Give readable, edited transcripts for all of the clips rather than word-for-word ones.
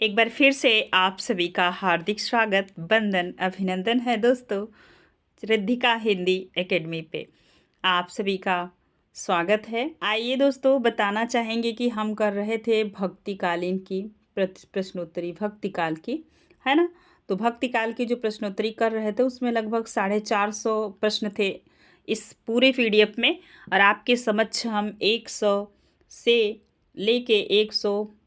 एक बार फिर से आप सभी का हार्दिक स्वागत, वंदन, अभिनंदन है दोस्तों रिद्धिका हिंदी एकेडमी पे। आप सभी का स्वागत है। आइए दोस्तों, बताना चाहेंगे कि हम कर रहे थे भक्तिकालीन की प्रश्नोत्तरी, भक्तिकाल की, है ना। तो भक्तिकाल की जो प्रश्नोत्तरी कर रहे थे उसमें लगभग 450 प्रश्न थे इस पूरे पीडीएफ में, और आपके समक्ष हम 100 से लेके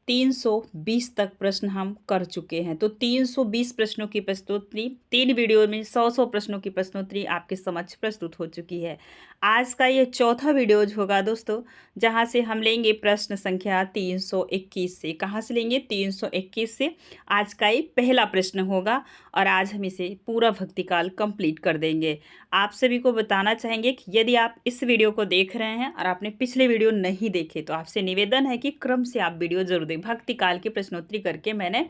320 तक प्रश्न हम कर चुके हैं। तो 320 प्रश्नों की प्रस्तुति, 3 वीडियो में 100 प्रश्नों की प्रश्नोत्तरी आपके समक्ष प्रस्तुत हो चुकी है। आज का ये चौथा वीडियोज होगा दोस्तों, जहां से हम लेंगे प्रश्न संख्या 321 से। कहां से लेंगे? 321 से। आज का ये पहला प्रश्न होगा और आज हम इसे पूरा भक्तिकाल कंप्लीट कर देंगे। आप सभी को बताना चाहेंगे कि यदि आप इस वीडियो को देख रहे हैं और आपने पिछले वीडियो नहीं देखे तो आपसे निवेदन है कि क्रम से आप वीडियो जरूर देखें। भक्तिकाल की प्रश्नोत्तरी करके मैंने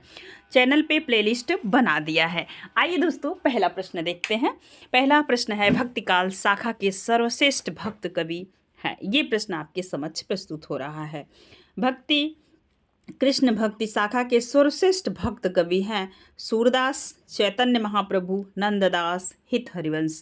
चैनल पे प्लेलिस्ट बना दिया है। आइए दोस्तों, पहला प्रश्न देखते हैं। पहला प्रश्न है, भक्तिकाल शाखा के सर्वश्रेष्ठ भक्त कवि हैं। ये प्रश्न आपके समक्ष प्रस्तुत हो रहा है। कृष्ण भक्ति शाखा के सर्वश्रेष्ठ भक्त कवि हैं सूरदास, चैतन्य महाप्रभु, नंददास, हित हरिवंश।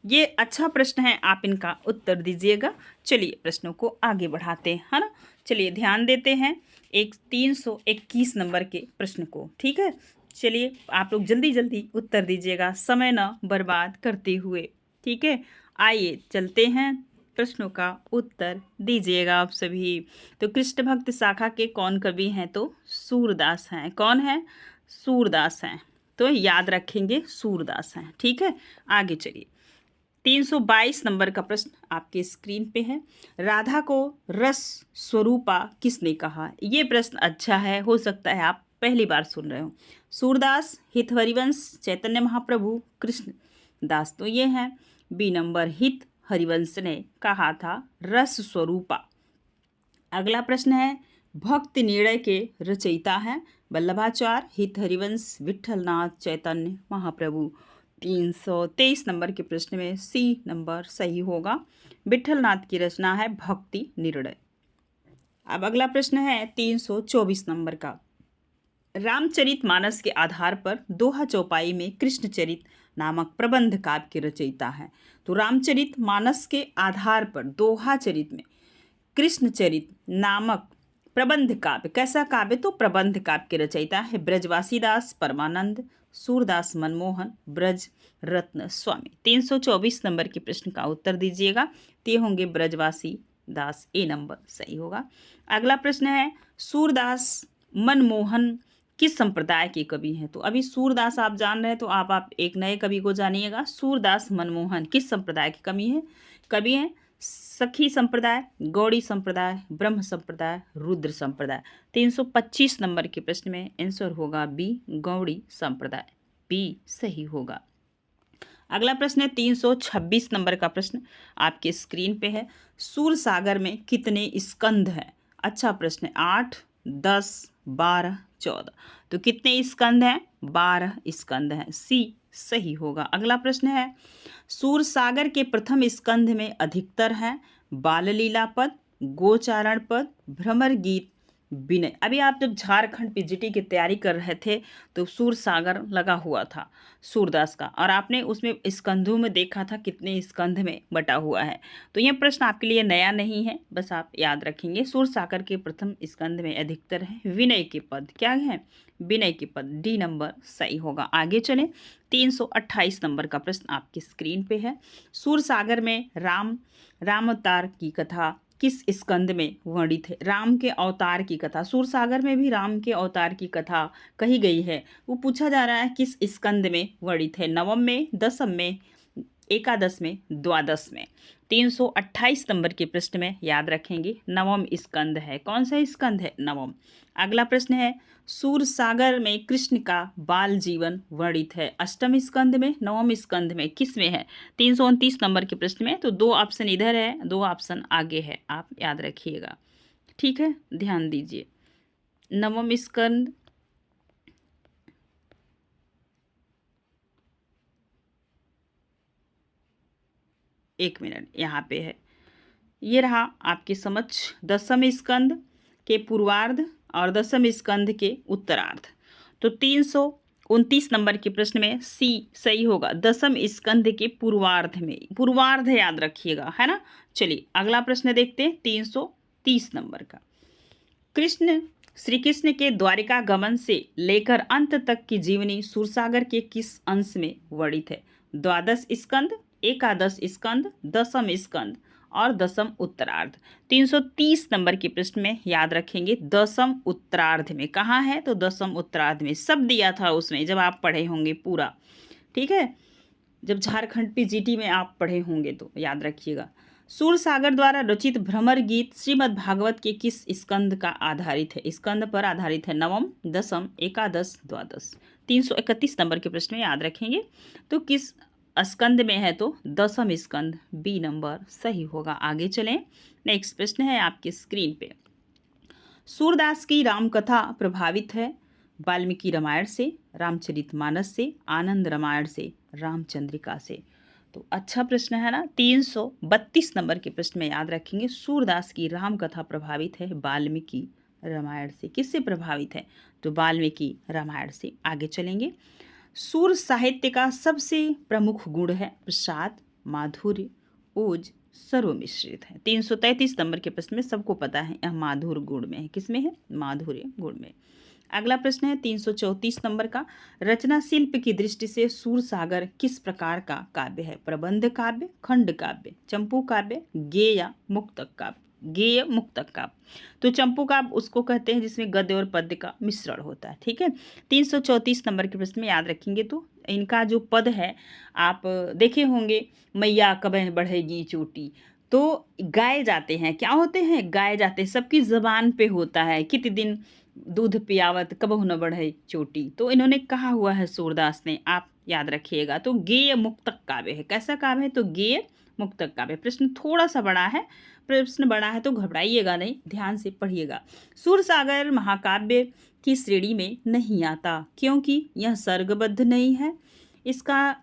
ये अच्छा प्रश्न है, आप इनका उत्तर दीजिएगा। चलिए प्रश्नों को आगे बढ़ाते हैं, है ना। चलिए ध्यान देते हैं 321 नंबर के प्रश्न को, ठीक है। चलिए आप लोग जल्दी जल्दी उत्तर दीजिएगा, समय न बर्बाद करते हुए, ठीक है। आइए चलते हैं, प्रश्नों का उत्तर दीजिएगा आप सभी। तो कृष्ण भक्त शाखा के कौन कवि हैं? तो सूरदास हैं। कौन है? सूरदास हैं। तो याद रखेंगे सूरदास हैं, ठीक है। आगे चलिए, 322 नंबर का प्रश्न आपके स्क्रीन पे है। राधा को रस स्वरूपा किसने कहा? ये प्रश्न अच्छा है, हो सकता है आप पहली बार सुन रहे हो। सूरदास, हित हरिवंश, चैतन्य महाप्रभु, कृष्ण दास। तो ये है बी नंबर, हित हरिवंश ने कहा था रस स्वरूपा। अगला प्रश्न है, भक्ति निर्णय के रचयिता हैं वल्लभाचार्य, हित हरिवंश, विठलनाथ, चैतन्य महाप्रभु। 323 नंबर के प्रश्न में सी नंबर सही होगा। विठलनाथ की रचना है भक्ति निर्णय। अब अगला प्रश्न है 324 नंबर का। रामचरितमानस के आधार पर दोहा चौपाई में कृष्णचरित नामक प्रबंध काव्य के रचयिता हैं। तो रामचरितमानस के आधार पर दोहा चरित में कृष्णचरित नामक प्रबंध काव्य, कैसा काव्य? तो प्रबंध काव्य के रचयिता है ब्रजवासी दास, परमानंद, सूरदास मनमोहन, ब्रज रत्न स्वामी। 324 नंबर के प्रश्न का उत्तर दीजिएगा। ते होंगे ब्रजवासी दास, ए नंबर सही होगा। अगला प्रश्न है, सूरदास मनमोहन किस संप्रदाय के कवि हैं? तो अभी सूरदास आप जान रहे हैं, तो आप एक नए कवि को जानिएगा। सूरदास मनमोहन किस संप्रदाय के कवि हैं? सखी संप्रदाय, गौड़ी संप्रदाय, ब्रह्म संप्रदाय, रुद्र संप्रदाय। 325 नंबर के प्रश्न में आंसर होगा बी, गौड़ी संप्रदाय, बी सही होगा। अगला प्रश्न है 326 नंबर का प्रश्न आपके स्क्रीन पे है। सूरसागर में कितने स्कंध हैं? अच्छा प्रश्न है, 8, 10, 12, 14। तो कितने स्कंद हैं? 12 स्कंद हैं, सी सही होगा। अगला प्रश्न है, सूरसागर के प्रथम स्कंध में अधिकतर हैं बाल लीला पद, गोचारण पद, भ्रमर गीत, विनय। अभी आप जब झारखंड पीजीटी की तैयारी कर रहे थे तो सूरसागर लगा हुआ था सूरदास का, और आपने उसमें स्कंधों में देखा था कितने स्कंध में बटा हुआ है। तो यह प्रश्न आपके लिए नया नहीं है, बस आप याद रखेंगे। सूरसागर के प्रथम स्कंध में अधिकतर है विनय के पद। क्या है? विनय के पद, डी नंबर सही होगा। आगे चलें, 328 नंबर का प्रश्न आपकी स्क्रीन पे है। सूरसागर में राम अवतार की कथा किस स्कंद में वर्णित है? राम के अवतार की कथा, सूरसागर में भी राम के अवतार की कथा कही गई है, वो पूछा जा रहा है किस स्कंद में वर्णित है? नवम में, दसम में, एकादश में, द्वादश में। 328 नंबर के प्रश्न में याद रखेंगे नवम स्कंद है। कौन सा स्कंद है? नवम। अगला प्रश्न है, सूरसागर में कृष्ण का बाल जीवन वर्णित है अष्टम स्कंद में, नवम स्कंद में, किस में है? 329 नंबर के प्रश्न में। तो 2 ऑप्शन इधर है, 2 ऑप्शन आगे है, आप याद रखिएगा, ठीक है। ध्यान दीजिए, नवम स्कंद, एक मिनट, यहाँ पे है, ये रहा आपके समक्ष दसम स्कंद के पूर्वार्ध और दसम स्कंद के उत्तरार्ध। तो 329 नंबर के प्रश्न में सी सही होगा, दसम स्कंद के पूर्वार्ध में। पूर्वार्ध याद रखिएगा, है ना। चलिए अगला प्रश्न देखते हैं 330 नंबर का। श्री कृष्ण के द्वारिका गमन से लेकर अंत तक की जीवनी सूरसागर के किस अंश में वर्णित है? द्वादश स्कंद, एकादश स्कंद, दसम स्कंद और दसम उत्तरार्ध। 330 नंबर के प्रश्न में याद रखेंगे दसम उत्तरार्ध में। कहाँ है? तो दसम उत्तरार्ध में। सब दिया था उसमें, जब आप पढ़े होंगे पूरा, ठीक है, जब झारखंड पीजीटी में आप पढ़े होंगे तो याद रखिएगा। सूरसागर द्वारा रचित भ्रमर गीत श्रीमद् भागवत के किस स्कंद का आधारित है? स्कंद पर आधारित है। नवम, दसम, एकादश, द्वादश। 331 नंबर के प्रश्न में याद रखेंगे तो किस स्कंद में है? तो दसम स्कंद, बी नंबर सही होगा। आगे चलें, नेक्स्ट प्रश्न है आपके स्क्रीन पे। सूरदास की रामकथा प्रभावित है वाल्मीकि रामायण से, रामचरितमानस से, आनंद रामायण से, रामचंद्रिका से। तो अच्छा प्रश्न है ना। 332 नंबर के प्रश्न में याद रखेंगे सूरदास की रामकथा प्रभावित है वाल्मीकि रामायण से। किससे प्रभावित है? तो वाल्मीकि रामायण से। आगे चलेंगे। सूर साहित्य का सबसे प्रमुख गुण है प्रसाद, माधुर्य, ओज, सर्वमिश्रित है। 333 नंबर के प्रश्न में सबको पता है यह माधुर्य गुण में है। किसमें है? माधुर्य गुण में। अगला प्रश्न है 334 नंबर का। रचना शिल्प की दृष्टि से सूरसागर किस प्रकार का काव्य है? प्रबंध काव्य, खंड काव्य, चंपू काव्य, गेय या मुक्तक काव्य? गेय, मुक्तक काव्य। तो चंपू काव्य उसको कहते हैं जिसमें गद्य और पद्य का मिश्रण होता है, ठीक है। 334 नंबर के प्रश्न में याद रखेंगे तो इनका जो पद है आप देखे होंगे, मैया कब बढ़ेगी चोटी, तो गाए जाते हैं। क्या होते हैं? गाए जाते हैं, सबकी जबान पे होता है। कितने दिन दूध पियावत कबहु न बढ़े चोटी, तो इन्होंने कहा हुआ है सूरदास ने, आप याद रखिएगा। तो गेय मुक्तक काव्य है। कैसा काव्य है? तो गेय मुक्तक काव्य। प्रश्न थोड़ा सा बड़ा है, प्रश्न बड़ा है तो घबराइएगा नहीं, ध्यान से पढ़िएगा। सूरसागर महाकाव्य की श्रेणी में नहीं आता क्योंकि यह सर्गबद्ध नहीं है, इसका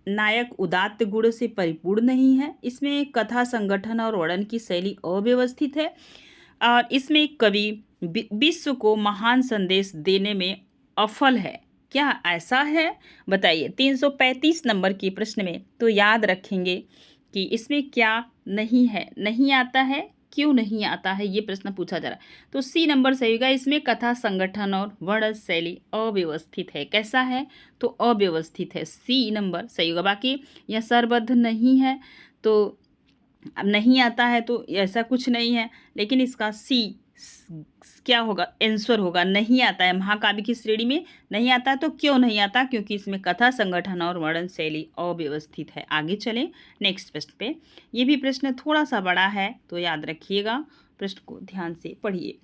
नायक उदात्त गुण से परिपूर्ण नहीं है, इसमें कथा संगठन और वर्णन की शैली अव्यवस्थित है, और इसमें कवि विश्व को महान संदेश देने में अफल है। क्या ऐसा है? बताइए। 335 नंबर के प्रश्न में तो याद रखेंगे कि इसमें क्या नहीं है, नहीं आता है, क्यों नहीं आता है, ये प्रश्न पूछा जा रहा है। तो सी नंबर सही होगा। इसमें कथा संगठन और वर्ण शैली अव्यवस्थित है। कैसा है? तो अव्यवस्थित है। सी नंबर सही होगा। बाकी यह सरबद्ध नहीं है, तो अब नहीं आता है तो ऐसा कुछ नहीं है, लेकिन इसका सी क्या होगा? आंसर होगा, नहीं आता है। महाकाव्य की श्रेणी में नहीं आता, तो क्यों नहीं आता? क्योंकि इसमें कथा संगठन और वर्णन शैली अव्यवस्थित है। आगे चलें नेक्स्ट प्रश्न पे। ये भी प्रश्न थोड़ा सा बड़ा है तो याद रखिएगा, प्रश्न को ध्यान से पढ़िए।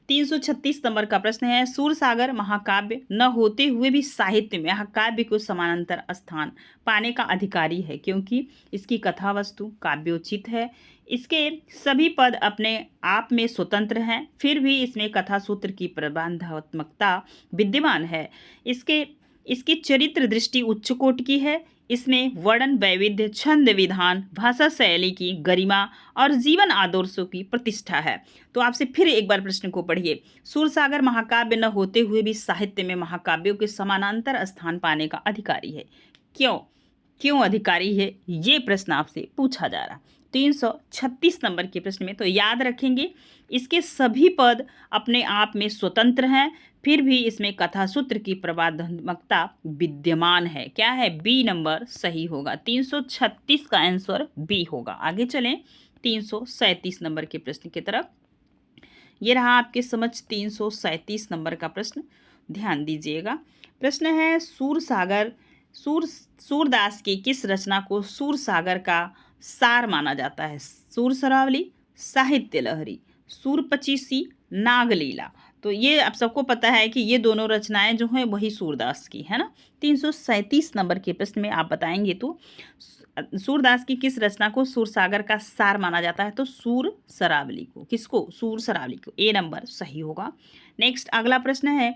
336 नंबर का प्रश्न है। सूरसागर महाकाव्य न होते हुए भी साहित्य में महाकाव्य को समानांतर स्थान पाने का अधिकारी है क्योंकि इसकी कथा वस्तु काव्योचित है, इसके सभी पद अपने आप में स्वतंत्र हैं, फिर भी इसमें कथा सूत्र की प्रबंधात्मकता विद्यमान है, इसकी चरित्र दृष्टि उच्च कोट की है, इसमें वर्णन वैविध्य, छंद विधान, भाषा शैली की गरिमा और जीवन आदर्शों की प्रतिष्ठा है। तो आपसे फिर एक बार प्रश्न को पढ़िए। सूरसागर महाकाव्य न होते हुए भी साहित्य में महाकाव्यों के समानांतर स्थान पाने का अधिकारी है। क्यों अधिकारी है, ये प्रश्न आपसे पूछा जा रहा। 336 नंबर के प्रश्न में तो याद रखेंगे इसके सभी पद अपने आप में स्वतंत्र हैं, फिर भी इसमें कथा सूत्र की प्रबंधात्मकता विद्यमान है। क्या है? बी नंबर सही होगा। 336 का आंसर बी होगा। आगे चलें 337 नंबर के प्रश्न की तरफ। ये रहा आपके समझ 337 नंबर का प्रश्न, ध्यान दीजिएगा। प्रश्न है सूरदास की किस रचना को सूरसागर का सार माना जाता है? सूर सरावली, साहित्य लहरी, सूर पचीसी, नागलीला। तो ये आप सबको पता है कि ये दोनों रचनाएं जो हैं वही सूरदास की है ना। 337 नंबर के प्रश्न में आप बताएंगे तो सूरदास की किस रचना को सूरसागर का सार माना जाता है? तो सूर सरावली को। किसको? सूर सरावली को। ए नंबर सही होगा। नेक्स्ट अगला प्रश्न है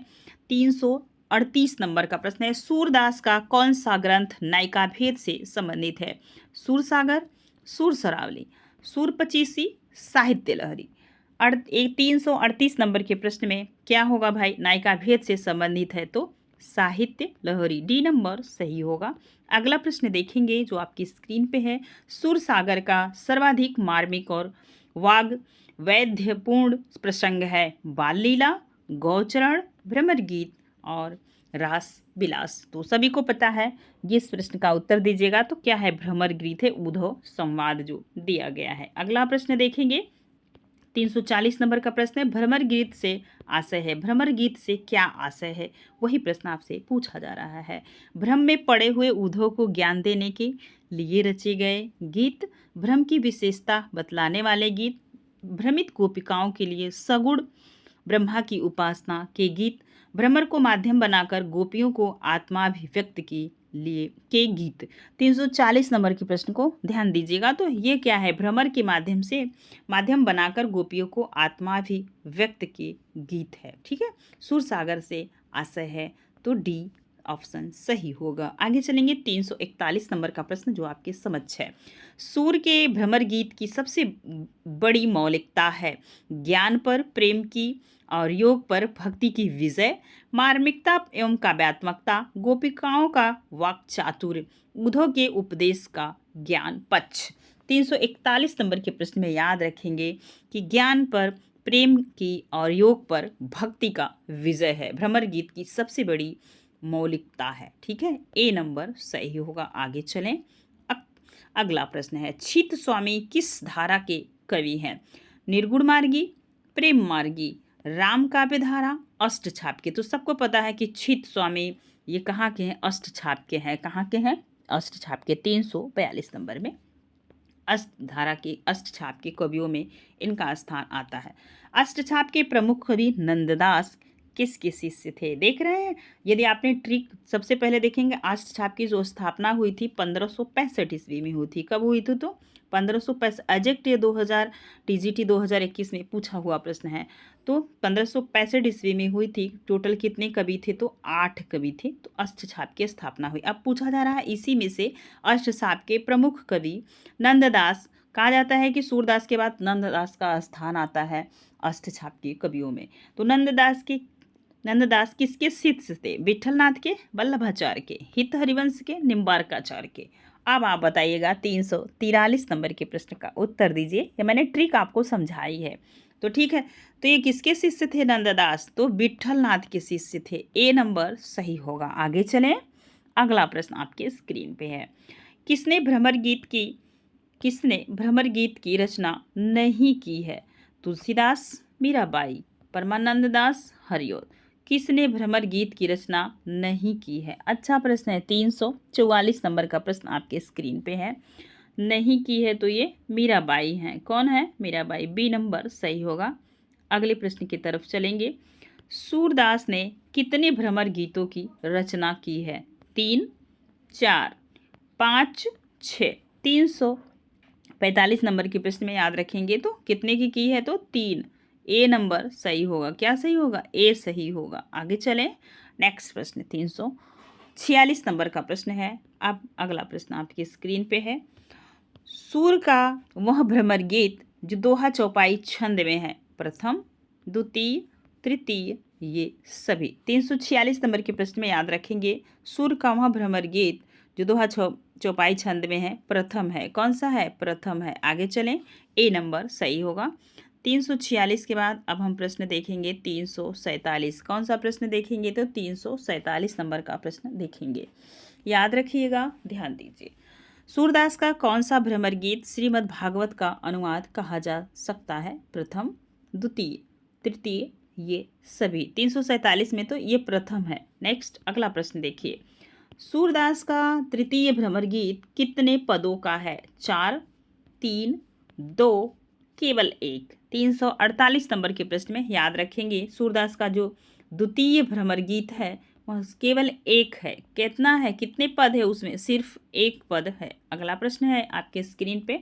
338 नंबर का प्रश्न है। सूरदास का कौन सा ग्रंथ नायिका भेद से संबंधित है? सूरसागर, सूर सरावली, सूर पचीसी, साहित्य लहरी। 338 नंबर के प्रश्न में क्या होगा भाई? नायिका भेद से संबंधित है तो साहित्य लहरी, डी नंबर सही होगा। अगला प्रश्न देखेंगे जो आपकी स्क्रीन पे है। सूरसागर का सर्वाधिक मार्मिक और वाग वैद्यपूर्ण प्रसंग है बाल लीला, गौचरण, भ्रमर गीत और रास विलास। तो सभी को पता है, ये इस प्रश्न का उत्तर दीजिएगा। तो क्या है? भ्रमर गीत है, उद्धव संवाद जो दिया गया है। अगला प्रश्न देखेंगे 340 नंबर का प्रश्न है। भ्रमर गीत से आशय है, भ्रमर गीत से क्या आशय है, वही प्रश्न आपसे पूछा जा रहा है। भ्रम में पड़े हुए उद्धव को ज्ञान देने के लिए रचे गए गीत, भ्रम की विशेषता बतलाने वाले गीत, भ्रमित गोपिकाओं के लिए सगुण ब्रह्मा की उपासना के गीत, भ्रमर को माध्यम बनाकर गोपियों को आत्माभिव्यक्त की लिए के गीत। 340 नंबर के प्रश्न को ध्यान दीजिएगा। तो ये क्या है? भ्रमर के माध्यम से माध्यम बनाकर गोपियों को आत्माभिव्यक्त के गीत है। ठीक है, सूरसागर से आशय है तो डी ऑप्शन सही होगा। आगे चलेंगे 341 नंबर का प्रश्न जो आपके समक्ष है। सूर के भ्रमर गीत की सबसे बड़ी मौलिकता है ज्ञान पर प्रेम की और योग पर भक्ति की विजय, मार्मिकता एवं काव्यात्मकता, गोपिकाओं का वाक चातुर्य, उद्धव के उपदेश का ज्ञान पक्ष। 341 नंबर के प्रश्न में याद रखेंगे कि ज्ञान पर प्रेम की और योग पर भक्ति का विजय है, भ्रमर गीत की सबसे बड़ी मौलिकता है। ठीक है, ए नंबर सही होगा। आगे चलें। अगला प्रश्न है, छित स्वामी किस धारा के कवि हैं? निर्गुण मार्गी, प्रेम मार्गी, राम काव्य धारा, अष्ट छाप के। तो सबको पता है कि छित स्वामी ये कहाँ के हैं? अष्ट छाप के हैं। कहाँ के हैं? अष्ट छाप के। 342 नंबर में अष्ट धारा के अष्ट छाप के कवियों में इनका स्थान आता है। अष्ट छाप के प्रमुख कवि नंददास किसके शिष्य थे? देख रहे हैं, यदि आपने ट्रिक सबसे पहले देखेंगे, अष्ट छाप की जो स्थापना हुई थी 1565 ईस्वी में हुई थी। कब हुई थी? तो 1565। एजेक्ट ये 2000 टीजीटी 2021 में पूछा हुआ प्रश्न है। तो 1565 ईस्वी में हुई थी। टोटल कितने कवि थे? तो 8 कवि थे। तो अष्ट छाप की स्थापना हुई। अब पूछा जा रहा है इसी में से अष्ट छाप के प्रमुख कवि नंददास। कहा जाता है कि सूरदास के बाद नंददास का स्थान आता है अष्ट छाप के कवियों में। तो नंददास किसके शिष्य थे? विठलनाथ के, वल्लभाचार्य के, हित हरिवंश के, निम्बार्काचार्य के। अब आप बताइएगा 343 नंबर के प्रश्न का उत्तर दीजिए। ये मैंने ट्रिक आपको समझाई है। तो ठीक है, तो ये किसके शिष्य थे नंददास? तो विठलनाथ के शिष्य थे। ए नंबर सही होगा। आगे चलें। अगला प्रश्न आपके स्क्रीन पे है। किसने भ्रमर गीत की रचना नहीं की है? तुलसीदास, मीराबाई, परमानंद दास, हरिऔध। किसने भ्रमर गीत की रचना नहीं की है? अच्छा प्रश्न है। 344 नंबर का प्रश्न आपके स्क्रीन पे है। नहीं की है तो ये मीराबाई हैं। कौन है? मीराबाई। बी नंबर सही होगा। अगले प्रश्न की तरफ चलेंगे। सूरदास ने कितने भ्रमर गीतों की रचना की है? 3, 4, 5, 6। 345 नंबर के प्रश्न में याद रखेंगे तो कितने की है? तो 3। ए नंबर सही होगा। क्या सही होगा? ए सही होगा। आगे चलें। नेक्स्ट प्रश्न 346 नंबर का प्रश्न है। अब अगला प्रश्न आपकी स्क्रीन पे है। सूर का वह भ्रमर गीत जो दोहा चौपाई छंद में है, प्रथम, द्वितीय, तृतीय, ये सभी। 346 नंबर के प्रश्न में याद रखेंगे। सूर का वह भ्रमर गीत जो दोहा चौपाई छंद में है, प्रथम है। कौन सा है? प्रथम है। आगे चलें। ए नंबर सही होगा। 346 के बाद अब हम प्रश्न देखेंगे 347। कौन सा प्रश्न देखेंगे? तो 347 नंबर का प्रश्न देखेंगे। याद रखिएगा, ध्यान दीजिए। सूरदास का कौन सा भ्रमर गीत श्रीमद् भागवत का अनुवाद कहा जा सकता है? प्रथम, द्वितीय, तृतीय, ये सभी। 347 में तो ये प्रथम है। नेक्स्ट अगला प्रश्न देखिए। सूरदास का तृतीय भ्रमर गीत कितने पदों का है? 4, 3, 2, केवल 1। 348 नंबर के प्रश्न में याद रखेंगे सूरदास का जो द्वितीय भ्रमर गीत है वह केवल 1 है। कितना है? कितने पद है उसमें? सिर्फ 1 पद है। अगला प्रश्न है आपके स्क्रीन पे।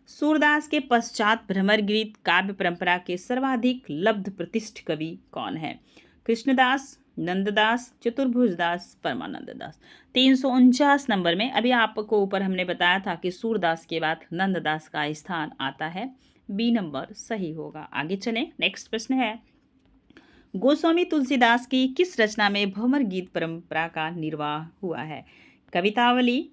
सूरदास के पश्चात भ्रमर गीत काव्य परंपरा के सर्वाधिक लब्ध प्रतिष्ठ कवि कौन है? कृष्णदास, नंददास, चतुर्भुजदास, परमानंद दास। 349 नंबर में अभी आपको ऊपर हमने बताया था कि सूरदास के बाद नंददास का स्थान आता है। बी नंबर सही होगा। आगे चलें, नेक्स्ट प्रश्न है, गोस्वामी तुलसीदास की किस रचना में भ्रमर गीत परंपरा का निर्वाह हुआ है? कवितावली,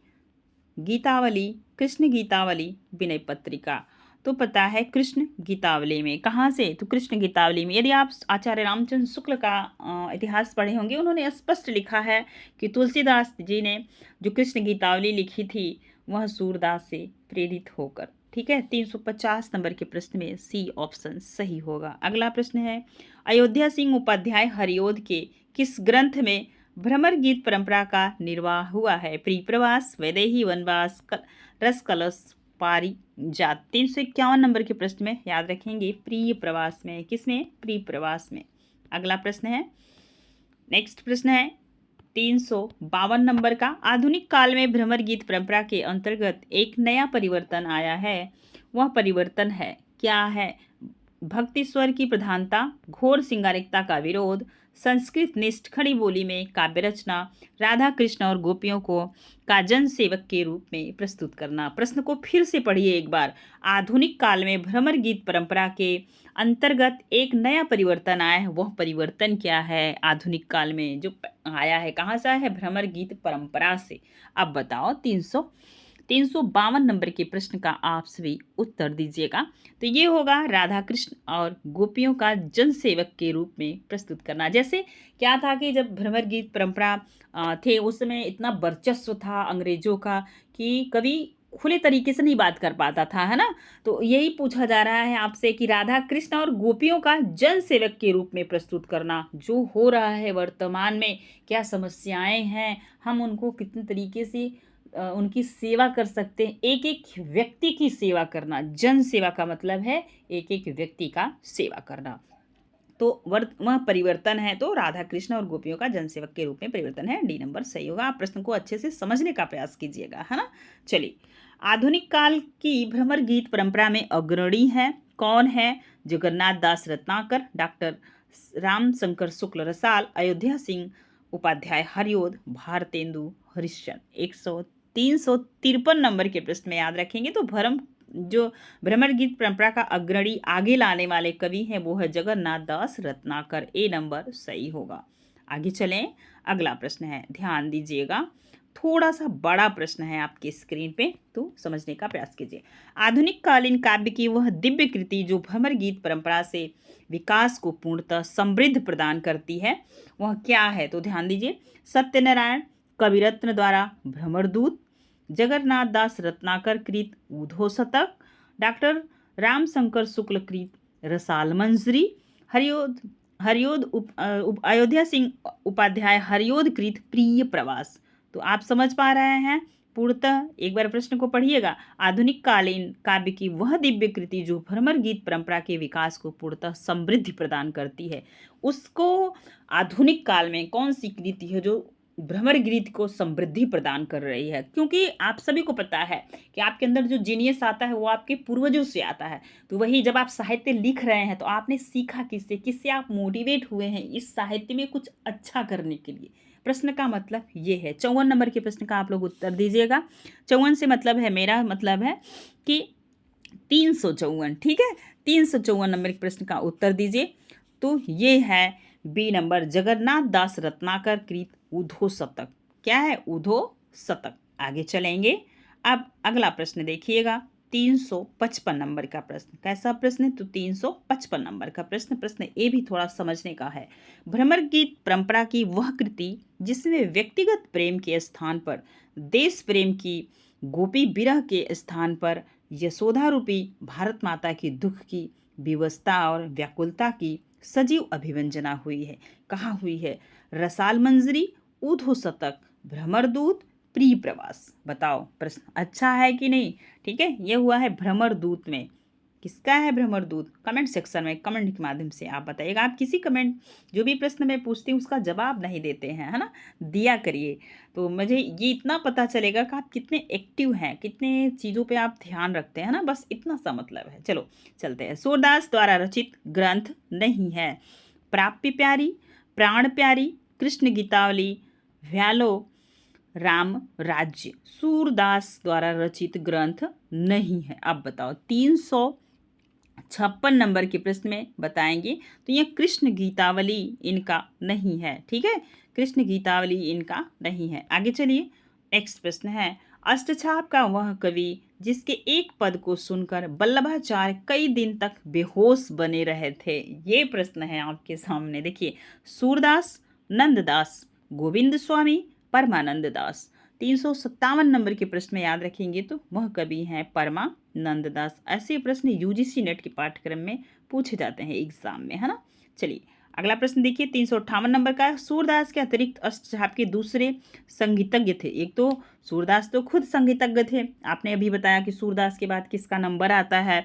गीतावली, कृष्ण गीतावली, विनय पत्रिका। तो पता है कृष्ण गीतावली में। कहाँ से? तो कृष्ण गीतावली में। यदि आप आचार्य रामचंद्र शुक्ल का इतिहास पढ़े होंगे, उन्होंने स्पष्ट लिखा है कि तुलसीदास जी ने जो कृष्ण गीतावली लिखी थी वह सूरदास से प्रेरित होकर। ठीक है, 350 नंबर के प्रश्न में सी ऑप्शन सही होगा। अगला प्रश्न है, अयोध्या सिंह उपाध्याय हरिओद के किस ग्रंथ में भ्रमर गीत परंपरा का निर्वाह हुआ है? प्रियप्रवास, वैदेही वनवास, रस कलश, पारिजात। 351 नंबर के प्रश्न में याद रखेंगे प्रिय प्रवास में। किसमें? प्रिय प्रवास में। अगला प्रश्न है, नेक्स्ट प्रश्न है 352 नंबर का, आधुनिक काल में भ्रमर गीत परंपरा के अंतर्गत एक नया परिवर्तन आया है, वह परिवर्तन है क्या है? भक्ति स्वर की प्रधानता, घोर सिंगारिकता का विरोध, संस्कृत निष्ठ खड़ी बोली में काव्य रचना, राधा कृष्ण और गोपियों को का जन सेवक के रूप में प्रस्तुत करना। प्रश्न को फिर से पढ़िए एक बार। आधुनिक काल में भ्रमर गीत परंपरा के अंतर्गत एक नया परिवर्तन आया है, वह परिवर्तन क्या है? आधुनिक काल में जो आया है, कहाँ से आया है? भ्रमर गीत परंपरा से। अब बताओ, 352 नंबर के प्रश्न का आप सभी उत्तर दीजिएगा। तो ये होगा राधा कृष्ण और गोपियों का जन सेवक के रूप में प्रस्तुत करना। जैसे क्या था कि जब भ्रमर गीत परंपरा थे, उस समय इतना वर्चस्व था अंग्रेजों का कि कवि खुले तरीके से नहीं बात कर पाता था, है ना। तो यही पूछा जा रहा है आपसे कि राधा कृष्ण और गोपियों का जन सेवक के रूप में प्रस्तुत करना। जो हो रहा है वर्तमान में, क्या समस्याएं हैं, हम उनको कितने तरीके से उनकी सेवा कर सकते हैं। एक एक व्यक्ति की सेवा करना, जन सेवा का मतलब है एक एक व्यक्ति का सेवा करना। तो वह परिवर्तन है, तो राधा कृष्ण और गोपियों का जनसेवक के रूप में परिवर्तन है। डी नंबर सही होगा। आप प्रश्न को अच्छे से समझने का प्रयास कीजिएगा, है ना। चलिए, आधुनिक काल की भ्रमर गीत परंपरा में अग्रणी है कौन है? जगन्नाथ दास रत्नाकर, डॉक्टर राम शंकर शुक्ल रसाल, अयोध्या सिंह उपाध्याय हरिओद, भारतेंदु हरिश्चंद्र। 353 नंबर के प्रश्न में याद रखेंगे तो भ्रमर गीत परंपरा का अग्रणी आगे लाने वाले कवि हैं वो है जगन्नाथ दास रत्नाकर। ए नंबर सही होगा। आगे चलें, अगला प्रश्न है, ध्यान दीजिएगा, थोड़ा सा बड़ा प्रश्न है आपकी स्क्रीन पे, तो समझने का प्रयास कीजिए। आधुनिक कालीन काव्य की वह दिव्य कृति जो भ्रमर गीत परंपरा से विकास को पूर्णतः समृद्ध प्रदान करती है, वह क्या है? तो ध्यान दीजिए, सत्यनारायण कविरत्न द्वारा भ्रमरदूत, जगन्नाथ दास रत्नाकर कृत ऊधो शतक, डॉक्टर रामशंकर शुक्ल कृत रसाल मंजरी, अयोध्या सिंह उपाध्याय हरिओद कृत प्रिय प्रवास। तो आप समझ पा रहे हैं पूर्णतः। एक बार प्रश्न को पढ़िएगा। आधुनिक कालीन काव्य की वह दिव्य कृति जो भ्रमर गीत परंपरा के विकास को पूर्णतः समृद्धि प्रदान करती है, उसको आधुनिक काल में कौन सी कृति है जो भ्रमर गीत को समृद्धि प्रदान कर रही है? क्योंकि आप सभी को पता है कि आपके अंदर जो जीनियस आता है वो आपके पूर्वजों से आता है। तो वही जब आप साहित्य लिख रहे हैं तो आपने सीखा किससे आप मोटिवेट हुए हैं इस साहित्य में कुछ अच्छा करने के लिए। प्रश्न का मतलब ये है। 54 नंबर के प्रश्न का आप लोग उत्तर दीजिएगा। 54 से मतलब है, मेरा मतलब है कि 354। ठीक है, 354 नंबर के प्रश्न का उत्तर दीजिए। तो ये है बी नंबर, जगन्नाथ दास रत्नाकर कृत ऊधो शतक। क्या है? ऊधो शतक। आगे चलेंगे। अब अगला प्रश्न देखिएगा, 355 नंबर का प्रश्न। कैसा प्रश्न है? तो 355 नंबर का प्रश्न ए भी थोड़ा समझने का है। भ्रमर गीत परंपरा की वह कृति जिसमें व्यक्तिगत प्रेम के स्थान पर देश प्रेम की, गोपी विरह के स्थान पर यशोदा रूपी भारत माता की दुख की, विवशता और व्याकुलता की सजीव अभिव्यंजना हुई है। कहाँ हुई है? रसाल मंजरी, ऊधो शतक, भ्रमरदूत, प्रिय प्रवास। बताओ, प्रश्न अच्छा है कि नहीं? ठीक है, यह हुआ है भ्रमरदूत में। किसका है भ्रमरदूत? कमेंट सेक्शन में कमेंट के माध्यम से आप बताइएगा। आप किसी कमेंट, जो भी प्रश्न मैं पूछती हूँ उसका जवाब नहीं देते हैं, है ना, दिया करिए। तो मुझे ये इतना पता चलेगा कि आप कितने एक्टिव हैं, कितने चीज़ों पे आप ध्यान रखते हैं ना, बस इतना सा मतलब है। चलो चलते हैं। सूरदास द्वारा रचित ग्रंथ नहीं है। प्राप्य प्यारी, प्राण प्यारी, कृष्ण गीतावली, व्यालो, राम राज्य। सूरदास द्वारा रचित ग्रंथ नहीं है। अब बताओ, 56 नंबर के प्रश्न में बताएंगे। तो यह कृष्ण गीतावली इनका नहीं है, ठीक है, कृष्ण गीतावली इनका नहीं है। आगे चलिए, नेक्स्ट प्रश्न है, अष्टछाप का वह कवि जिसके एक पद को सुनकर वल्लभाचार्य कई दिन तक बेहोश बने रहे थे। ये प्रश्न है आपके सामने, देखिए, सूरदास, नंददास, गोविंद स्वामी, परमानंद दास। 357 नंबर के प्रश्न में याद रखेंगे तो वह कवि हैं परमानंद दास। ऐसे प्रश्न यूजीसी नेट के पाठ्यक्रम में पूछे जाते हैं एग्जाम में, है ना। चलिए अगला प्रश्न देखिए, 358 नंबर का, सूरदास के अतिरिक्त अष्टछाप के दूसरे संगीतज्ञ थे। एक तो सूरदास तो खुद संगीतज्ञ थे, आपने अभी बताया कि सूरदास के बाद किसका नंबर आता है,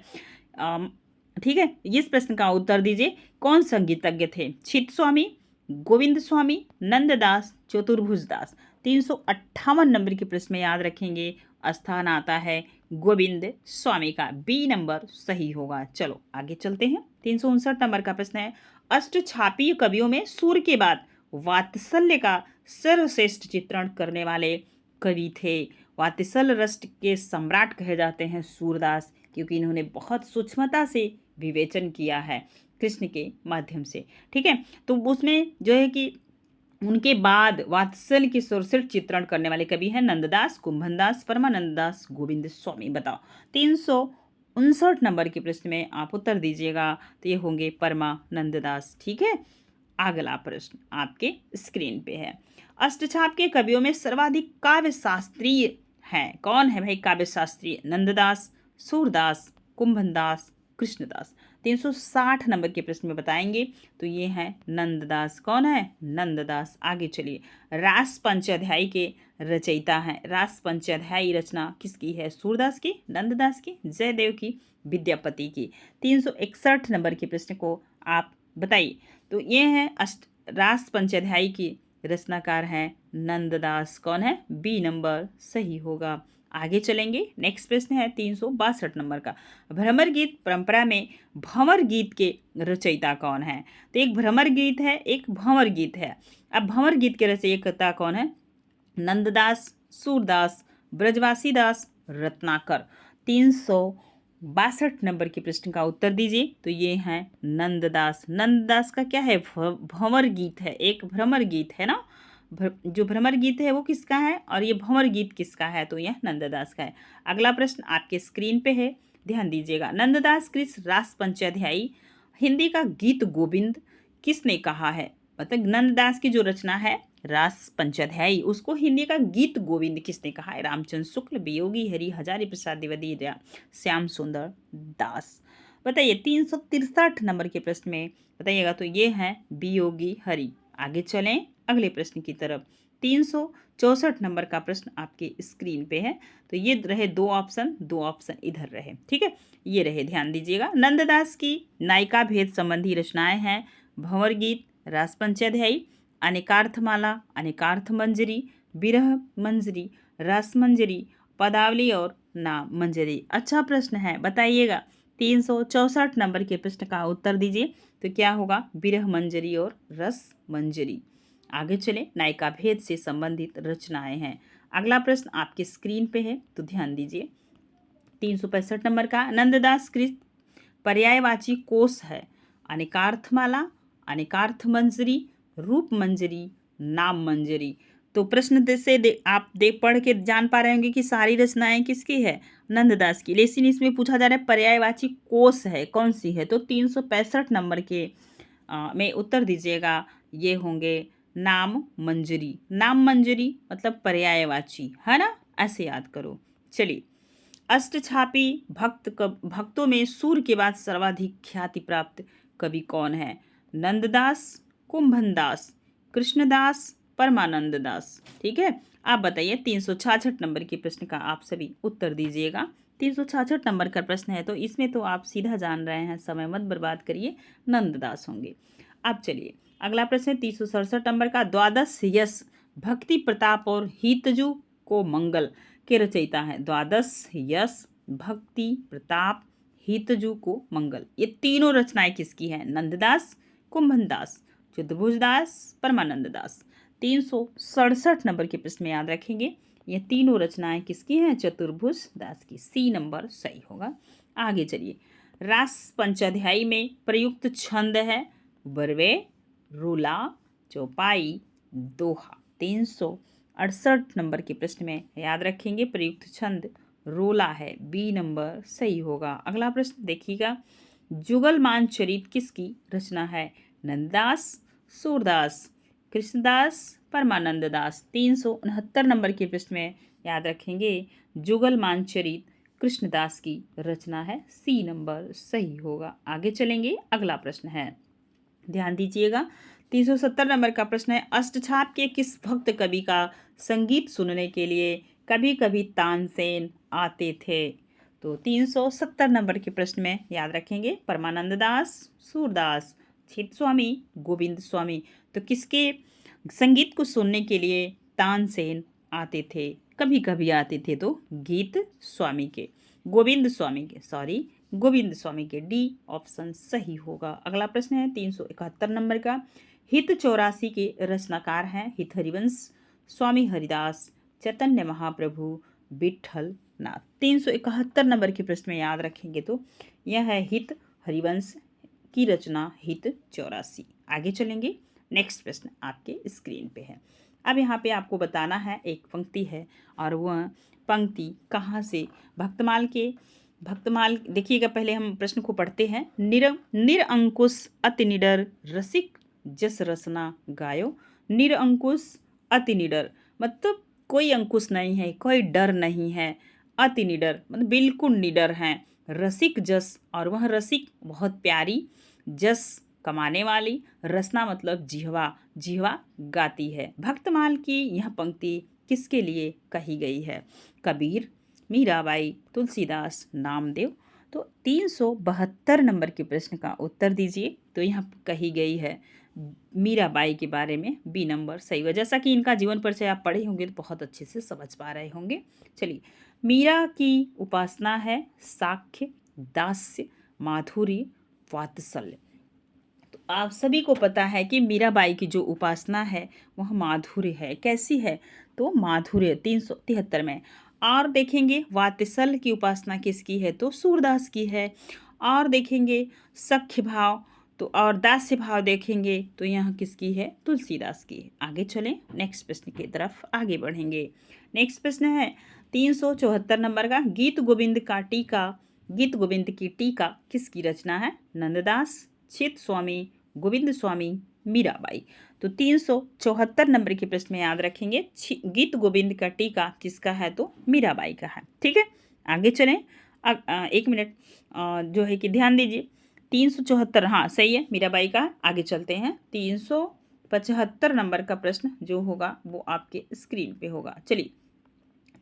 ठीक है। इस प्रश्न का उत्तर दीजिए, कौन संगीतज्ञ थे? छित स्वामी, गोविंद स्वामी, नंददास, चतुर्भुज दास। 358 नंबर के प्रश्न में याद रखेंगे, स्थान आता है गोविंद स्वामी का, बी नंबर सही होगा। चलो आगे चलते हैं। 359 नंबर का प्रश्न है, अष्टछापीय कवियों में सूर के बाद वात्सल्य का सर्वश्रेष्ठ चित्रण करने वाले कवि थे। वात्सल्य रस के सम्राट कहे जाते हैं सूरदास, क्योंकि इन्होंने बहुत सूक्ष्मता से विवेचन किया है कृष्ण के माध्यम से, ठीक है। तो उसमें जो है कि उनके बाद वात्सल्य की सर्वश्रेष्ठ चित्रण करने वाले कवि हैं नंददास, कुंभनदास, परमानंद दास, गोविंद स्वामी। बताओ, 359 नंबर के प्रश्न में आप उत्तर दीजिएगा, तो ये होंगे परमानंद दास, ठीक है। अगला प्रश्न आपके स्क्रीन पे है, अष्टछाप के कवियों में सर्वाधिक काव्य शास्त्रीय है, कौन है भाई काव्य शास्त्रीय? नंददास, सूरदास, कुंभनदास, कृष्णदास। 360 नंबर के प्रश्न में बताएंगे, तो ये हैं नंददास। कौन है? नंददास। आगे चलिए, रास पंचाध्यायी के रचयिता हैं। रास पंचाध्यायी रचना किसकी है? सूरदास की, नंददास की, जयदेव की, विद्यापति की। 361 नंबर के प्रश्न को आप बताइए। तो ये है रास पंचाध्यायी की रचनाकार हैं नंददास। कौन है? बी नंबर सही होगा। आगे चलेंगे, नेक्स्ट प्रश्न है 362 नंबर का, भ्रमर गीत परंपरा में भंवर गीत के रचयिता कौन है? तो एक भ्रमर गीत है, एक भंवर गीत है। अब भंवर गीत के रचयिता कौन है? नंददास, सूरदास, ब्रजवासी दास, रत्नाकर। 362 नंबर के प्रश्न का उत्तर दीजिए, तो ये हैं नंददास। नंददास का क्या है? भंवर गीत है, एक भ्रमर गीत है ना। जो भ्रमर गीत है वो किसका है और ये भंवर गीत किसका है? तो यह नंददास का है। अगला प्रश्न आपके स्क्रीन पे है, ध्यान दीजिएगा। नंददास कृष्ण रास पंचाध्यायी हिंदी का गीत गोविंद किसने कहा है? मतलब नंददास की जो रचना है रास पंचाध्यायी, उसको हिंदी का गीत गोविंद किसने कहा है? रामचंद्र शुक्ल, वियोगी हरि, हजारी प्रसाद द्विवेदी, श्याम सुंदर दास। बताइए 363 नंबर के प्रश्न में बताइएगा, तो ये हैं वियोगी हरि। आगे चलें अगले प्रश्न की तरफ। 364 नंबर का प्रश्न आपके स्क्रीन पे है, तो ये रहे दो ऑप्शन इधर रहे, ठीक है, ये रहे, ध्यान दीजिएगा। नंददास की नायिका भेद संबंधी रचनाएं हैं भंवर गीत, रास पंचाध्यायी, अनेकार्थमाला, अनेकार्थ मंजरी, विरह मंजरी, रास मंजरी, पदावली और नाम मंजरी। अच्छा प्रश्न है, बताइएगा। 364 नंबर के प्रश्न का उत्तर दीजिए, तो क्या होगा? विरह मंजरी और रस मंजरी। आगे चले, नायिका भेद से संबंधित रचनाएं हैं। अगला प्रश्न आपके स्क्रीन पे है, तो ध्यान दीजिए। 365 नंबर का, नंददास कृत पर्यायवाची कोश है अनेकार्थमाला, अनेकार्थ मंजरी, रूप मंजरी, नाम मंजरी। तो प्रश्न से आप देख पढ़ के जान पा रहे होंगे कि सारी रचनाएं किसकी है? नंददास की। लेकिन इसमें पूछा जा रहा है पर्यायवाची कोश है, कौन सी है? तो 365 नंबर के में उत्तर दीजिएगा, ये होंगे नाम मंजरी। नाम मंजरी मतलब पर्यायवाची, है ना, ऐसे याद करो। चलिए, अष्टछापी भक्तों में सूर के बाद सर्वाधिक ख्याति प्राप्त कवि कौन है? नंददास, कुंभनदास, कृष्णदास, परमानंद दास। ठीक है, आप बताइए। 366 नंबर के प्रश्न का आप सभी उत्तर दीजिएगा। 366 नंबर का प्रश्न है, तो इसमें तो आप सीधा जान रहे हैं, समय मत बर्बाद करिए, नंददास होंगे। अब चलिए अगला प्रश्न है 367 नंबर का, द्वादश यश भक्ति प्रताप और हितजु को मंगल के रचयिता है। द्वादश यश भक्ति प्रताप हितजु को मंगल, ये तीनों रचनाएं किसकी हैं? नंददास, कुंभनदास, चतुर्भुजदास, परमानंद दास। 367 नंबर के प्रश्न में याद रखेंगे, ये तीनों रचनाएं किसकी हैं? चतुर्भुज दास की। सी नंबर सही होगा। आगे चलिए, रास पंचाध्यायी में प्रयुक्त छंद है बरवे, रूला, चौपाई, दोहा। 368 नंबर के प्रश्न में याद रखेंगे प्रयुक्त छंद रोला है, बी नंबर सही होगा। अगला प्रश्न देखिएगा, जुगलमान चरित किसकी रचना है? नंददास, सूरदास, कृष्णदास, परमानंद दास। 369 नंबर के प्रश्न में याद रखेंगे जुगलमान चरित कृष्णदास की रचना है, सी नंबर सही होगा। आगे चलेंगे, अगला प्रश्न है, ध्यान दीजिएगा। 370 नंबर का प्रश्न है, अष्टछाप के किस भक्त कवि का संगीत सुनने के लिए कभी कभी तानसेन आते थे? तो 370 नंबर के प्रश्न में याद रखेंगे परमानंद दास, सूरदास, छित स्वामी, गोविंद स्वामी। तो किसके संगीत को सुनने के लिए तानसेन आते थे? कभी कभी आते थे तो गीत स्वामी के, गोविंद स्वामी के, सॉरी गोविंद स्वामी के, डी ऑप्शन सही होगा। अगला प्रश्न है 371 नंबर का, हित 84 के रचनाकार हैं हित हरिवंश, स्वामी हरिदास, चैतन्य महाप्रभु, विठल नाथ। 371 नंबर के प्रश्न में याद रखेंगे तो यह है हित हरिवंश की रचना हित 84। आगे चलेंगे, नेक्स्ट प्रश्न आपके स्क्रीन पे है। अब यहाँ पे आपको बताना है, एक पंक्ति है और वह पंक्ति कहाँ से, भक्तमाल देखिएगा। पहले हम प्रश्न को पढ़ते हैं। निरअंकुश अति निडर रसिक जस रसना गायो। निरअंकुश अति निडर मतलब कोई अंकुश नहीं है, कोई डर नहीं है। अति निडर मतलब बिल्कुल निडर हैं। रसिक जस, और वह रसिक बहुत प्यारी, जस कमाने वाली, रसना मतलब जिह्वा, जिह्वा गाती है। भक्तमाल की यह पंक्ति किसके लिए कही गई है? कबीर, मीराबाई, तुलसीदास, नामदेव। तो 372 नंबर के प्रश्न का उत्तर दीजिए। तो यहाँ कही गई है मीराबाई के बारे में, बी नंबर सही हुआ। जैसा कि इनका जीवन परिचय आप पढ़े होंगे तो बहुत अच्छे से समझ पा रहे होंगे। चलिए, मीरा की उपासना है साख्य, दास्य, माधुर्य, वात्सल्य। तो आप सभी को पता है कि मीराबाई की जो उपासना है वह माधुर्य है। कैसी है? तो माधुर्य 373 में। और देखेंगे वात्सल्य की उपासना किसकी है? तो सूरदास की है। और देखेंगे सख्य भाव तो और दास्य भाव देखेंगे तो यहाँ किसकी है? तुलसीदास की है। आगे चलें, नेक्स्ट प्रश्न की तरफ आगे बढ़ेंगे। नेक्स्ट प्रश्न है 374 नंबर का, गीत गोविंद का टीका, गीत गोविंद की टीका किसकी रचना है? नंददास, छित स्वामी, गोविंद स्वामी, मीराबाई। तो 374 नंबर के प्रश्न में याद रखेंगे गीत गोविंद का टीका किसका है? तो मीराबाई का है। ठीक है, आगे चलें। एक मिनट जो है कि ध्यान दीजिए। 374, हाँ सही है, मीराबाई का। आगे चलते हैं, 375 नंबर का प्रश्न जो होगा वो आपके स्क्रीन पे होगा। चलिए,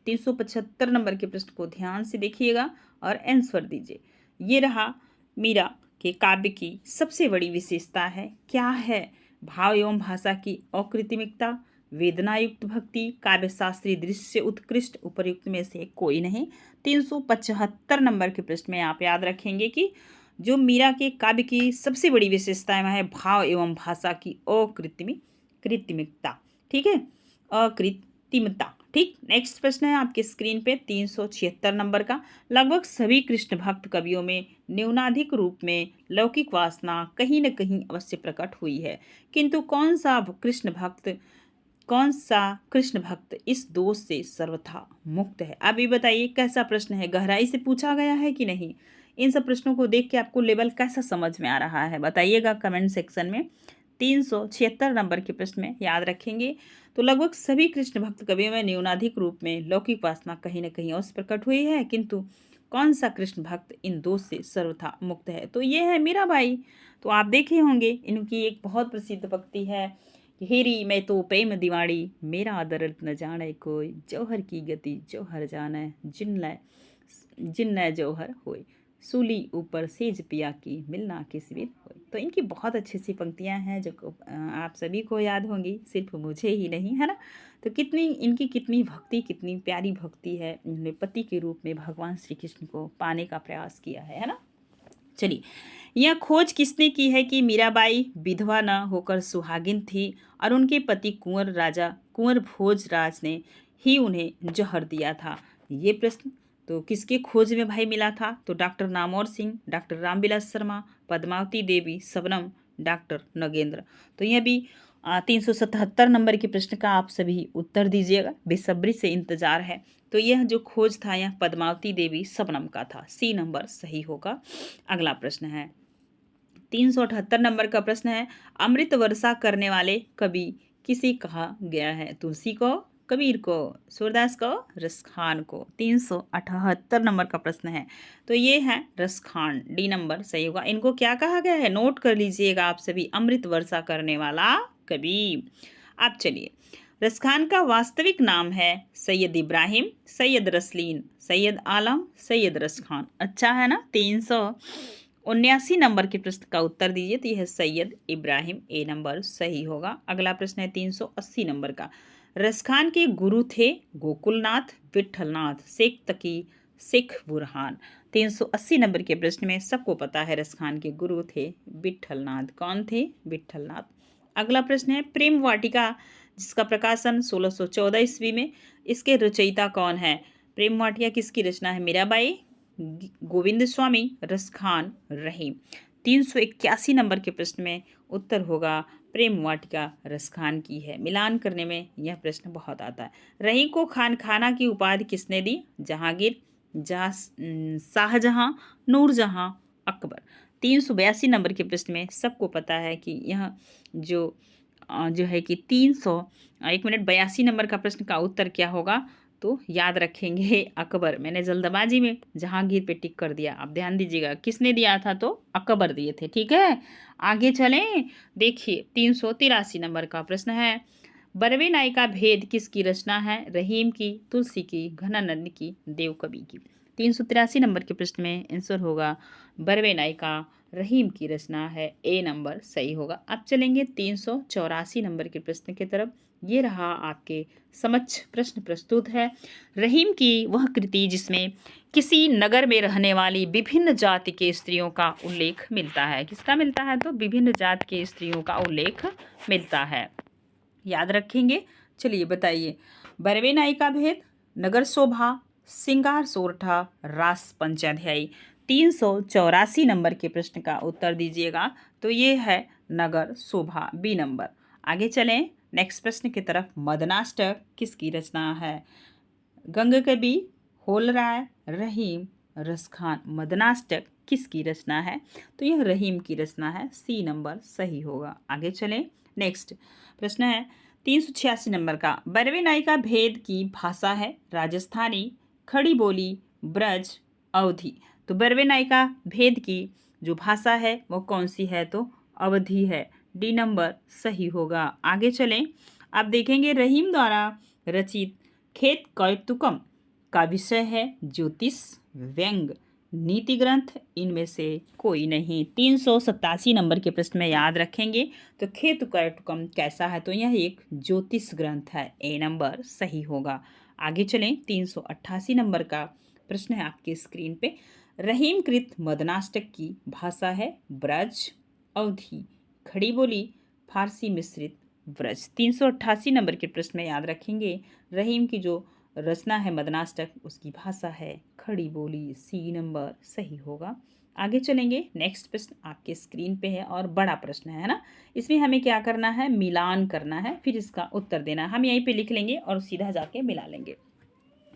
375 नंबर के प्रश्न को ध्यान से देखिएगा और आंसर दीजिए। ये रहा, मीरा के काव्य की सबसे बड़ी विशेषता है क्या है? भाव एवं भाषा की अकृत्रिमता, वेदनायुक्त भक्ति, काव्य शास्त्रीय दृश्य से उत्कृष्ट, उपर्युक्त में से कोई नहीं। 375 नंबर के प्रश्न में आप याद रखेंगे कि जो मीरा के काव्य की सबसे बड़ी विशेषता है भाव एवं भाषा की अकृत्रिमता। ठीक है, अकृत्रिमता। ठीक, नेक्स्ट प्रश्न है आपके स्क्रीन पे 376 नंबर का, लगभग सभी कृष्ण भक्त कवियों में न्यूनाधिक रूप में लौकिक वासना कहीं न कहीं अवश्य प्रकट हुई है, किंतु कौन सा कृष्ण भक्त इस दोष से सर्वथा मुक्त है? आप ये बताइए, कैसा प्रश्न है? गहराई से पूछा गया है कि नहीं? इन सब प्रश्नों को देख के आपको लेवल कैसा समझ में आ रहा है बताइएगा कमेंट सेक्शन में। 376 नंबर के प्रश्न में याद रखेंगे तो लगभग सभी कृष्ण भक्त कवियों में न्यूनाधिक रूप में लौकिक वासना कहीं न कहीं अवश्य प्रकट हुई है, किंतु कौन सा कृष्ण भक्त इन दोष से सर्वथा मुक्त है? तो ये है मीराबाई। तो आप देखे होंगे इनकी एक बहुत प्रसिद्ध भक्ति है, हेरी मैं तो प्रेम दीवानी, मेरा दर्द न जाने कोई, जौहर की गति जौहर जाने, जिन्न जौहर होए, सूली ऊपर सेज पिया की, मिलना किस्मत होए। तो इनकी बहुत अच्छी सी पंक्तियां हैं जो आप सभी को याद होंगी, सिर्फ मुझे ही नहीं, है ना? तो कितनी भक्ति, कितनी प्यारी भक्ति है। इन्होंने पति के रूप में भगवान श्री कृष्ण को पाने का प्रयास किया है ना? चलिए, यह खोज किसने की है कि मीराबाई विधवा न होकर सुहागिन थी और उनके पति कुंवर भोजराज ने ही उन्हें जहर दिया था? ये प्रश्न तो किसके खोज में भाई मिला था? तो डॉक्टर नामौर सिंह, डॉक्टर रामविलास शर्मा, पद्मावती देवी, शबनम, डॉक्टर नगेंद्र। तो यह भी 377 नंबर के प्रश्न का आप सभी उत्तर दीजिएगा, बेसब्री से इंतजार है। तो यह जो खोज था यह पद्मावती देवी शबनम का था, सी नंबर सही होगा। अगला प्रश्न है 378 नंबर का प्रश्न है, अमृत वर्षा करने वाले कवि किसे कहा गया है? तुलसी को, कबीर को, सूरदास को, रसखान को। 378 नंबर का प्रश्न है, तो ये है रसखान, डी नंबर सही होगा। इनको क्या कहा गया है? नोट कर लीजिएगा आप सभी, अमृत वर्षा करने वाला कवि। अब चलिए, रसखान का वास्तविक नाम है सैयद इब्राहिम, सैयद रसलीन, सैयद आलम, सैयद रसखान। अच्छा है ना। 379 नंबर के प्रश्न का उत्तर दीजिए, तो यह सैयद इब्राहिम, ए नंबर सही होगा। अगला प्रश्न है 380 नंबर का, रसखान के गुरु थे गोकुलनाथ, विठलनाथ, शेख तकी, शेख बुरहान। 380 नंबर के प्रश्न में सबको पता है रसखान के गुरु थे विठलनाथ। कौन थे? विठलनाथ। अगला प्रश्न है, प्रेम वाटिका जिसका प्रकाशन 1614 ईस्वी में, इसके रचयिता कौन है? प्रेम वाटिका किसकी रचना है? मीराबाई, गोविंद स्वामी, रसखान, रहीम। 381 नंबर के प्रश्न में उत्तर होगा प्रेम वाटिका रसखान की है। मिलान करने में यह प्रश्न बहुत आता है। रहीम को खाना की उपाधि किसने दी? जहांगीर, शाहजहां, नूरजहां, अकबर। 382 नंबर के प्रश्न में सबको पता है कि यह जो है कि 82 नंबर का प्रश्न का उत्तर क्या होगा? तो याद रखेंगे अकबर। मैंने जल्दबाजी में जहांगीर पे टिक कर दिया, आप ध्यान दीजिएगा। किसने दिया था? तो अकबर दिए थे। ठीक है, आगे चलें। देखिए 383 नंबर का प्रश्न है, बरवे नाई का भेद किसकी रचना है? रहीम की, तुलसी की, घनानंद की, देवकवि की। 383 नंबर के प्रश्न में आंसर होगा बरवे नाई का रहीम की रचना है, ए नंबर सही होगा। अब चलेंगे 384 नंबर के प्रश्न की तरफ। ये रहा आपके समक्ष प्रश्न प्रस्तुत है, रहीम की वह कृति जिसमें किसी नगर में रहने वाली विभिन्न जाति के स्त्रियों का उल्लेख मिलता है। किसका मिलता है? तो विभिन्न जाति के स्त्रियों का उल्लेख मिलता है, याद रखेंगे। चलिए बताइए, बरवे नाई का भेद, नगर शोभा, सिंगार सोरठा, रास पंचाध्यायी। 384 नंबर के प्रश्न का उत्तर दीजिएगा, तो ये है नगर शोभा, बी नंबर। आगे चलें नेक्स्ट प्रश्न की तरफ, मदनाष्टक किसकी रचना है? गंगकवि, होलराय, रहीम, रसखान। मदनाष्टक किसकी रचना है? तो यह रहीम की रचना है, सी नंबर सही होगा। आगे चलें नेक्स्ट प्रश्न है 386 नंबर का, बरवे नाई का भेद की भाषा है राजस्थानी, खड़ी बोली, ब्रज, अवधी। तो बरवे नाई का भेद की जो भाषा है वो कौन सी है? तो अवधी है, डी नंबर सही होगा। आगे चलें, आप देखेंगे रहीम द्वारा रचित खेत कौतुकम का विषय है ज्योतिष, व्यंग, नीति ग्रंथ, इनमें से कोई नहीं। 387 नंबर के प्रश्न में याद रखेंगे, तो खेत कौतुकम कैसा है? तो यह एक ज्योतिष ग्रंथ है, ए नंबर सही होगा। आगे चलें 388 नंबर का प्रश्न है आपकी स्क्रीन पे, रहीम कृत मदनाष्टक की भाषा है ब्रज, अवधी, खड़ी बोली, फारसी मिश्रित, ब्रज। 388 नंबर के प्रश्न में याद रखेंगे, रहीम की जो रचना है मदनाष्टक उसकी भाषा है खड़ी बोली, सी नंबर सही होगा। आगे चलेंगे नेक्स्ट प्रश्न आपके स्क्रीन पे है और बड़ा प्रश्न है ना, इसमें हमें क्या करना है? मिलान करना है, फिर इसका उत्तर देना है। हम यहीं पे लिख लेंगे और सीधा जाके मिला लेंगे।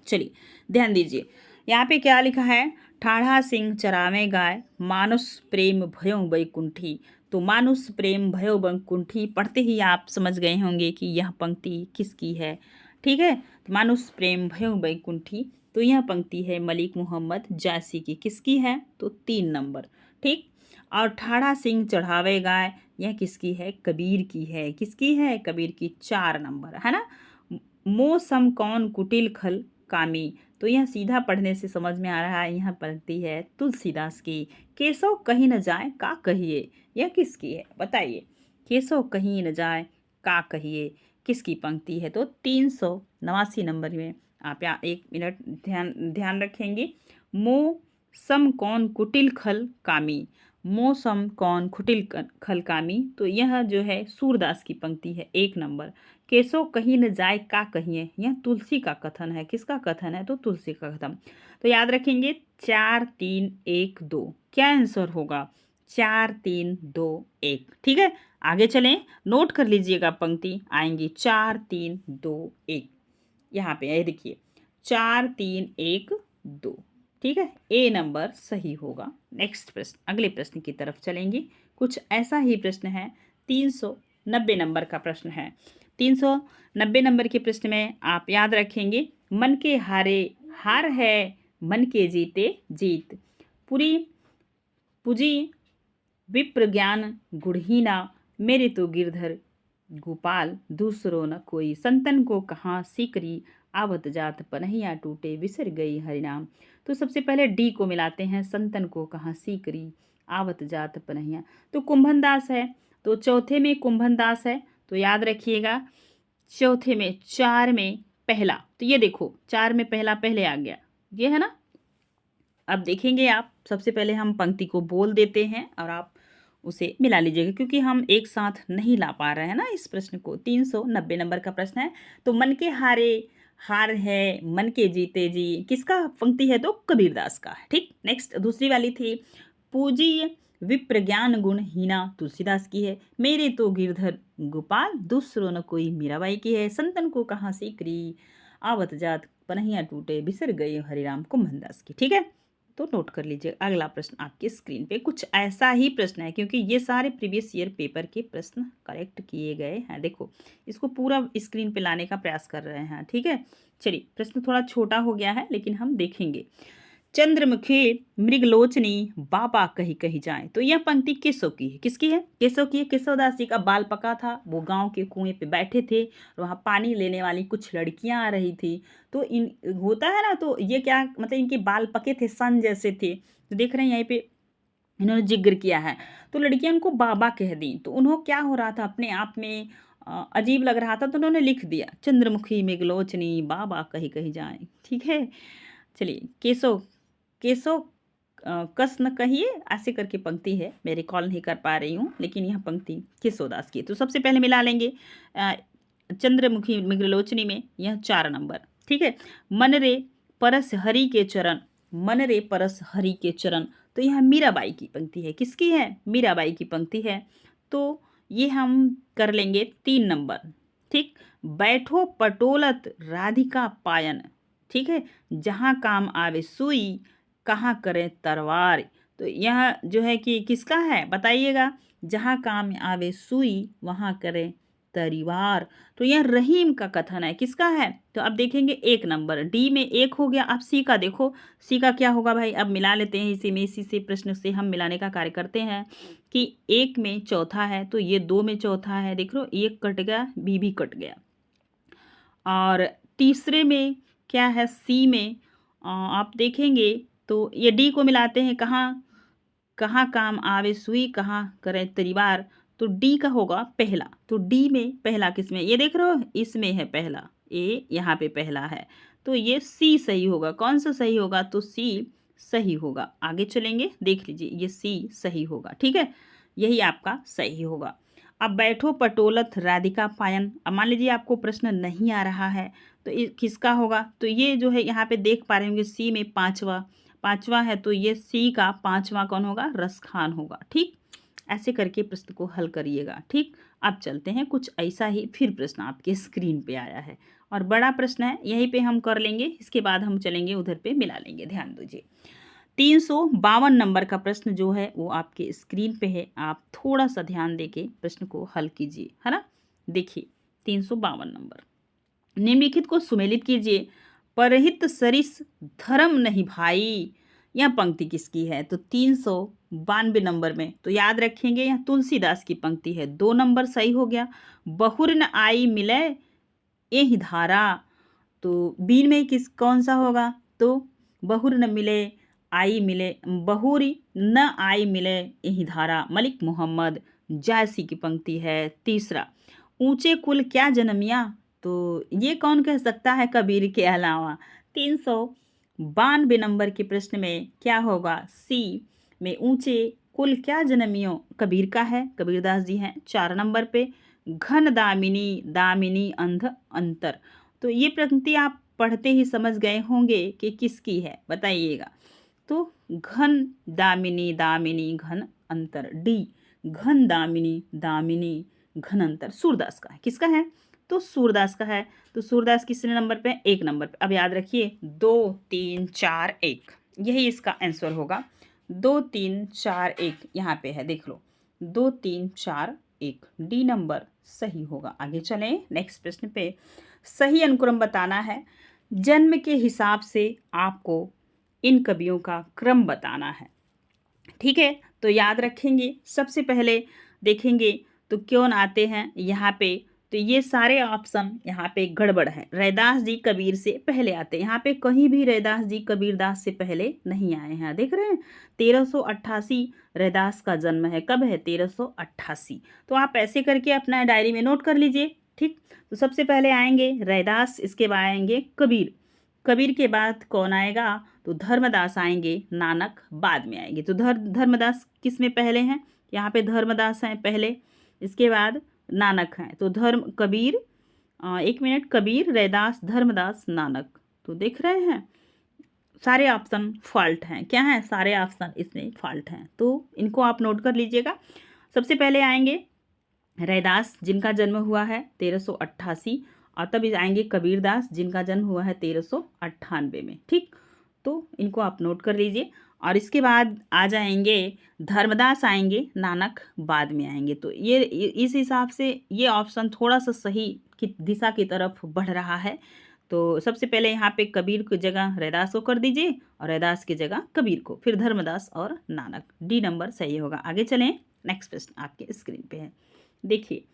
चलिए ध्यान दीजिए, यहाँ पे क्या लिखा है? ठाढ़ा सिंह चरावे गाय, मानुष प्रेम भयो बैकुंठी। तो मानुष प्रेम भयो बैकुंठी पढ़ते ही आप समझ गए होंगे कि यह पंक्ति किसकी है। ठीक है, तो मानुष प्रेम भयो बैकुंठी, तो यह पंक्ति है मलिक मोहम्मद जैसी की। किसकी है? तो 3 नंबर। ठीक, और ठाढ़ा सिंह चढ़ावे गाय यह किसकी है? कबीर की है। किसकी है? कबीर की, 4 नंबर है ना। मौसम कौन कुटिल खल कामी, तो यह सीधा पढ़ने से समझ में आ रहा है, यह पंक्ति है तुलसीदास की। केशव कहीं न जाए का कहिए, यह किसकी है? बताइए, केशव कहीं न जाए का कहिए किसकी पंक्ति है? तो 389 नंबर में आप यहाँ 1 मिनट ध्यान रखेंगे। मौसम कौन कुटिल खल कामी, मौसम कौन कुटिल खल कामी, तो यह जो है सूरदास की पंक्ति है, 1 नंबर। केसो कहीं न जाए का कहिए, यह तुलसी का कथन है। किसका कथन है? तो तुलसी का कथन। तो याद रखेंगे 4 3 1 2 क्या आंसर होगा? 4 3 2 1। ठीक है, आगे चलें, नोट कर लीजिएगा, पंक्ति आएंगी 4 3 2 1। यहाँ पे ये देखिए 4 3 1 2। ठीक है, ए नंबर सही होगा। नेक्स्ट प्रश्न, अगले प्रश्न की तरफ चलेंगे। कुछ ऐसा ही प्रश्न है, 390 नंबर का प्रश्न है। 390 नंबर के प्रश्न में आप याद रखेंगे, मन के हारे हार है, मन के जीते जीत। पूरी पूजी विप्र ज्ञान गुणहीना, मेरे तो गिरधर गोपाल दूसरो न कोई। संतन को कहाँ सीकरी, आवत जात पनहिया टूटे, बिसर गई हरिनाम। तो सबसे पहले डी को मिलाते हैं, संतन को कहाँ सीकरी, आवत जात पनहिया। तो कुंभन दास है, तो चौथे में कुंभन दास है। तो याद रखिएगा, चौथे में 4 में पहला, तो ये देखो 4 में पहला पहले आ गया, ये है ना। अब देखेंगे आप, सबसे पहले हम पंक्ति को बोल देते हैं और आप उसे मिला लीजिएगा, क्योंकि हम एक साथ नहीं ला पा रहे हैं ना इस प्रश्न को। 390 नंबर का प्रश्न है। तो मन के हारे हार है, मन के जीते जी, किसका पंक्ति है? तो कबीरदास का है। ठीक, नेक्स्ट दूसरी वाली थी, पूजी विप्र ज्ञान गुण हीना, तुलसीदास की है। मेरे तो गिरधर गोपाल दूसरो न कोई, मीराबाई की है। संतन को कहाँ सीकरी, आवत जात पनहिया टूटे, बिसर गए हरिराम, कुंभनदास की। ठीक है, तो नोट कर लीजिए। अगला प्रश्न आपके स्क्रीन पे कुछ ऐसा ही प्रश्न है, क्योंकि ये सारे प्रीवियस ईयर पेपर के प्रश्न करेक्ट किए गए हैं। देखो, इसको पूरा स्क्रीन पे लाने का प्रयास कर रहे हैं। ठीक है, चलिए, प्रश्न थोड़ा छोटा हो गया है लेकिन हम देखेंगे। चंद्रमुखी मृगलोचनी, बाबा कही कही जाए। तो यह पंक्ति केशव की है। किसकी है? केशव की है। केशवदास जी का बाल पका था, वो गांव के कुएं पे बैठे थे, वहाँ पानी लेने वाली कुछ लड़कियां आ रही थी। तो इन होता है ना, तो ये क्या मतलब, इनके बाल पके थे, सन जैसे थे। तो देख रहे हैं यहीं पे इन्होंने जिक्र किया है। तो लड़कियां उनको बाबा कह दी, तो उन्होंने क्या हो रहा था, अपने आप में अजीब लग रहा था, तो उन्होंने लिख दिया चंद्रमुखी मृगलोचनी, बाबा कही कही जाए। ठीक है, चलिए, केशव केशव कस न कहिए, ऐसे करके पंक्ति है, मैं रिकॉल नहीं कर पा रही हूँ, लेकिन यह पंक्ति केशवदास की है। तो सबसे पहले मिला लेंगे चंद्रमुखी मृगलोचनी में यह 4 नंबर। ठीक है, मन रे परस हरि के चरण, मन रे परस हरि के चरण। तो यह मीराबाई की पंक्ति है। किसकी है? मीराबाई की पंक्ति है। तो ये हम कर लेंगे 3 नंबर। ठीक, बैठो पटोलत राधिका पायन। ठीक है, जहाँ काम आवे सुई, कहाँ करें तरवार। तो यह जो है कि किसका है बताइएगा? जहाँ काम आवे सुई, वहाँ करें तरीवार। तो यह रहीम का कथन है। किसका है? तो अब देखेंगे 1 नंबर, डी में 1 हो गया। अब सी का देखो, सी का क्या होगा भाई? अब मिला लेते हैं इसी में, इसी से प्रश्न से हम मिलाने का कार्य करते हैं कि 1 में चौथा है, तो ये 2 में चौथा है। देख लो, 1 कट गया, बी भी कट गया। और तीसरे में क्या है? सी में आप देखेंगे तो ये डी को मिलाते हैं, कहाँ कहाँ काम आवे सुई, कहाँ करें तरीवार। तो डी का होगा पहला। तो डी में पहला किसमें? ये देख रहे हो, इसमें है पहला, ए यहाँ पे पहला है। तो ये सी सही होगा। कौन सा सही होगा? तो सी सही होगा। आगे चलेंगे, देख लीजिए, ये सी सही होगा। ठीक है, यही आपका सही होगा। अब बैठो पटोलत राधिका पायन। अब मान लीजिए आपको प्रश्न नहीं आ रहा है, तो किसका होगा? तो ये जो है यहाँ पे देख पा रहे होंगे, सी में पांचवा है, तो ये सी का 5वां कौन होगा? रसखान होगा। ठीक, ऐसे करके प्रश्न को हल करिएगा। ठीक, अब चलते हैं, कुछ ऐसा ही फिर प्रश्न आपके स्क्रीन पे आया है और बड़ा प्रश्न है, यहीं पे हम कर लेंगे, इसके बाद हम चलेंगे उधर पे मिला लेंगे। ध्यान दीजिए, 352 नंबर का प्रश्न जो है वो आपके स्क्रीन पे है। आप थोड़ा सा ध्यान देके प्रश्न को हल कीजिए, है ना। देखिए 352 नंबर, निम्नलिखित को सुमेलित कीजिए। परहित सरिस धर्म नहीं भाई, यह पंक्ति किसकी है? तो 392 नंबर में। तो याद रखेंगे, यह तुलसीदास की पंक्ति है। 2 नंबर सही हो गया। बहुर न आई मिले एहि धारा। तो बी में कौन सा होगा? तो बहुर न मिले आई मिले, बहुरी न आई मिले एहि धारा, मलिक मोहम्मद जायसी की पंक्ति है। तीसरा, ऊंचे कुल क्या जन्मिया। तो ये कौन कह सकता है कबीर के अलावा? 392 नंबर के प्रश्न में क्या होगा? सी में ऊंचे कुल क्या जन्मियो, कबीर का है, कबीरदास जी हैं। 4 नंबर पे घन दामिनी, दामिनी अंध अंतर। तो ये पंक्ति आप पढ़ते ही समझ गए होंगे कि किसकी है, बताइएगा। तो घन दामिनी, दामिनी घन अंतर, डी घन दामिनी, दामिनी घन अंतर सूरदास का है। किसका है? तो सूरदास का है। तो सूरदास किसने नंबर पे? 1 नंबर पे। अब याद रखिए 2 3 4 1, यही इसका आंसर होगा। 2 3 4 1 यहाँ पे है, देख लो 2 3 4 1, डी नंबर सही होगा। आगे चलें नेक्स्ट प्रश्न पे। सही अनुक्रम बताना है। जन्म के हिसाब से आपको इन कवियों का क्रम बताना है। ठीक है, तो याद रखेंगे। सबसे पहले देखेंगे तो कौन आते हैं यहाँ पे। तो ये सारे ऑप्शन यहाँ पे गड़बड़ है। रैदास जी कबीर से पहले आते हैं, यहाँ पे कहीं भी रैदास जी कबीरदास से पहले नहीं आए हैं। देख रहे हैं 1388 रैदास का जन्म है। कब है? 1388। तो आप ऐसे करके अपना डायरी में नोट कर लीजिए। ठीक, तो सबसे पहले आएंगे रैदास, इसके बाद आएंगे कबीर, कबीर के बाद कौन आएगा? तो धर्मदास आएंगे, नानक बाद में आएंगे। तो धर्मदास किस में पहले हैं? यहाँ पे धर्मदास हैं पहले, इसके बाद नानक हैं। तो कबीर, 1 मिनट, कबीर, रैदास, धर्मदास, नानक। तो देख रहे हैं सारे ऑप्शन फॉल्ट हैं। क्या है? सारे ऑप्शन इसमें फॉल्ट हैं, तो इनको आप नोट कर लीजिएगा। सबसे पहले आएंगे रैदास, जिनका जन्म हुआ है 1388, और तब आएंगे कबीरदास, जिनका जन्म हुआ है 1398 में। ठीक, तो इनको आप नोट कर लीजिए। और इसके बाद आ जाएंगे धर्मदास, आएंगे नानक बाद में आएंगे। तो ये इस हिसाब से ये ऑप्शन थोड़ा सा सही की दिशा की तरफ बढ़ रहा है। तो सबसे पहले यहाँ पे कबीर की जगह रैदास को कर दीजिए, और रैदास की जगह कबीर को, फिर धर्मदास और नानक। डी नंबर सही होगा। आगे चलें, नेक्स्ट प्रश्न आपके स्क्रीन पे है, देखिए।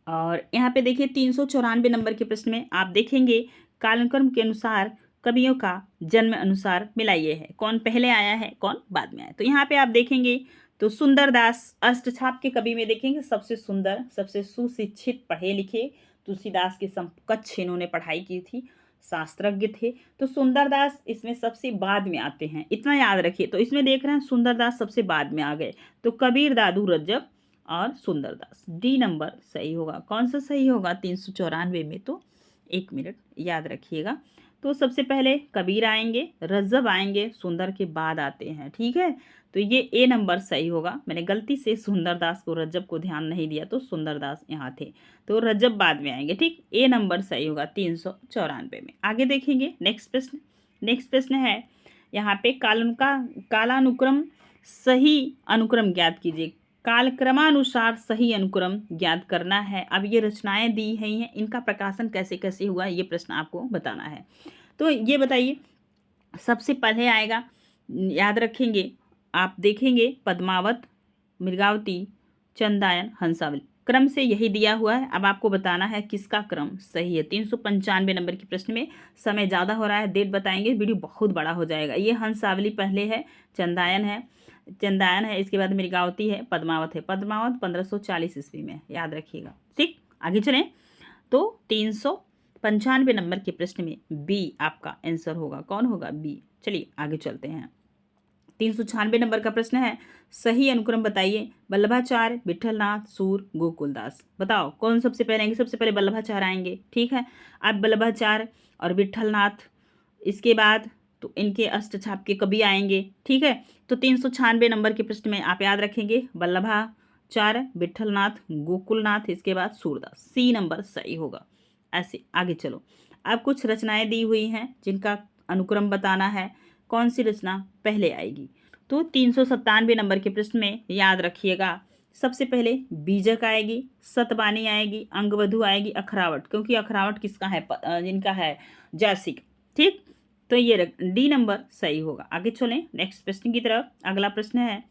और यहाँ पे देखिए 394 नंबर के प्रश्न में आप देखेंगे कालानुक्रम के अनुसार कवियों का जन्म अनुसार मिलाइए है, कौन पहले आया है कौन बाद में आया। तो यहाँ पे आप देखेंगे तो सुंदरदास अष्टछाप के कवि में देखेंगे सबसे सुंदर, सबसे सुशिक्षित, पढ़े लिखे, तुलसीदास के समकक्ष इन्होंने पढ़ाई की थी, शास्त्रज्ञ थे। तो सुंदरदास इसमें सबसे बाद में आते हैं, इतना याद रखिए। तो इसमें देख रहे हैं सुंदरदास सबसे बाद में आ गए। तो कबीर, दादू रज्जब और सुंदरदास, डी नंबर सही होगा। कौन सा सही होगा? 394 में। तो 1 मिनट याद रखिएगा। तो सबसे पहले कबीर आएंगे, रज्जब आएंगे, सुंदर के बाद आते हैं। ठीक है, तो ये ए नंबर सही होगा। मैंने गलती से सुंदरदास को, रज्जब को ध्यान नहीं दिया, तो सुंदरदास यहाँ थे, तो रज्जब बाद में आएंगे। ठीक, ए नंबर सही होगा 394 में। आगे देखेंगे नेक्स्ट प्रश्न। नेक्स्ट प्रश्न है यहाँ पे कालानुक्रम सही अनुक्रम ज्ञात कीजिए। कालक्रमानुसार सही अनुक्रम ज्ञात करना है। अब ये रचनाएं दी हुई हैं, इनका प्रकाशन कैसे कैसे हुआ, ये प्रश्न आपको बताना है। तो ये बताइए, सबसे पहले आएगा, याद रखेंगे, आप देखेंगे पद्मावत, मृगावती, चंदायन, हंसावली, क्रम से यही दिया हुआ है। अब आपको बताना है किसका क्रम सही है। 395 नंबर के प्रश्न में समय ज़्यादा हो रहा है, डेट बताएंगे, वीडियो बहुत बड़ा हो जाएगा। ये हंसावली पहले है, चंदायन है, इसके बाद मृगावती है, पद्मावत है। पद्मावत 1540 ईस्वी में, याद रखिएगा। ठीक, आगे चलें। तो 395 नंबर के प्रश्न में बी आपका आंसर होगा। कौन होगा? बी। चलिए आगे चलते हैं। 396 नंबर का प्रश्न है, सही अनुक्रम बताइए। वल्लभाचार्य, विठलनाथ, सूर, गोकुलदास। बताओ कौन सबसे पहले आएंगे? सबसे पहले वल्लभाचार्य आएंगे। ठीक है, अब वल्लभाचार्य और विठलनाथ, इसके बाद तो इनके अष्टछाप के कवि आएंगे। ठीक है, तो 396 नंबर के प्रश्न में आप याद रखेंगे वल्लभाचार्य, विठलनाथ, गोकुलनाथ, इसके बाद सूरदास। सी नंबर सही होगा। ऐसे आगे चलो। अब कुछ रचनाएं दी हुई हैं जिनका अनुक्रम बताना है, कौन सी रचना पहले आएगी। तो 397 नंबर के प्रश्न में याद रखिएगा, सबसे पहले बीजक आएगी, सतबानी आएगी, अंगवधु आएगी, अखरावट, क्योंकि अखरावट किसका है? जिनका है जैसिक। ठीक, तो ये डी नंबर सही होगा। आगे चलें नेक्स्ट प्रश्न की तरफ। अगला प्रश्न है,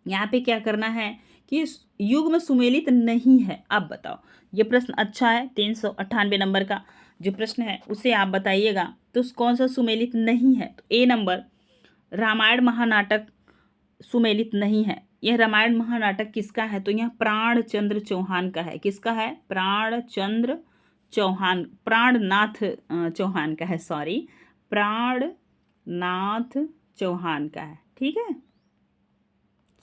यहाँ पे क्या करना है कि युग्म सुमेलित नहीं है। अब बताओ, ये प्रश्न अच्छा है। 398 नंबर का जो प्रश्न है उसे आप बताइएगा, तो कौन सा सुमेलित नहीं है? तो ए नंबर, रामायण महानाटक सुमेलित नहीं है। यह रामायण महानाटक किसका है? तो यह प्राणचंद्र चौहान का है। किसका है? प्राणचंद्र चौहान, प्राणनाथ चौहान का है, सॉरी, प्राणनाथ चौहान का है। ठीक है,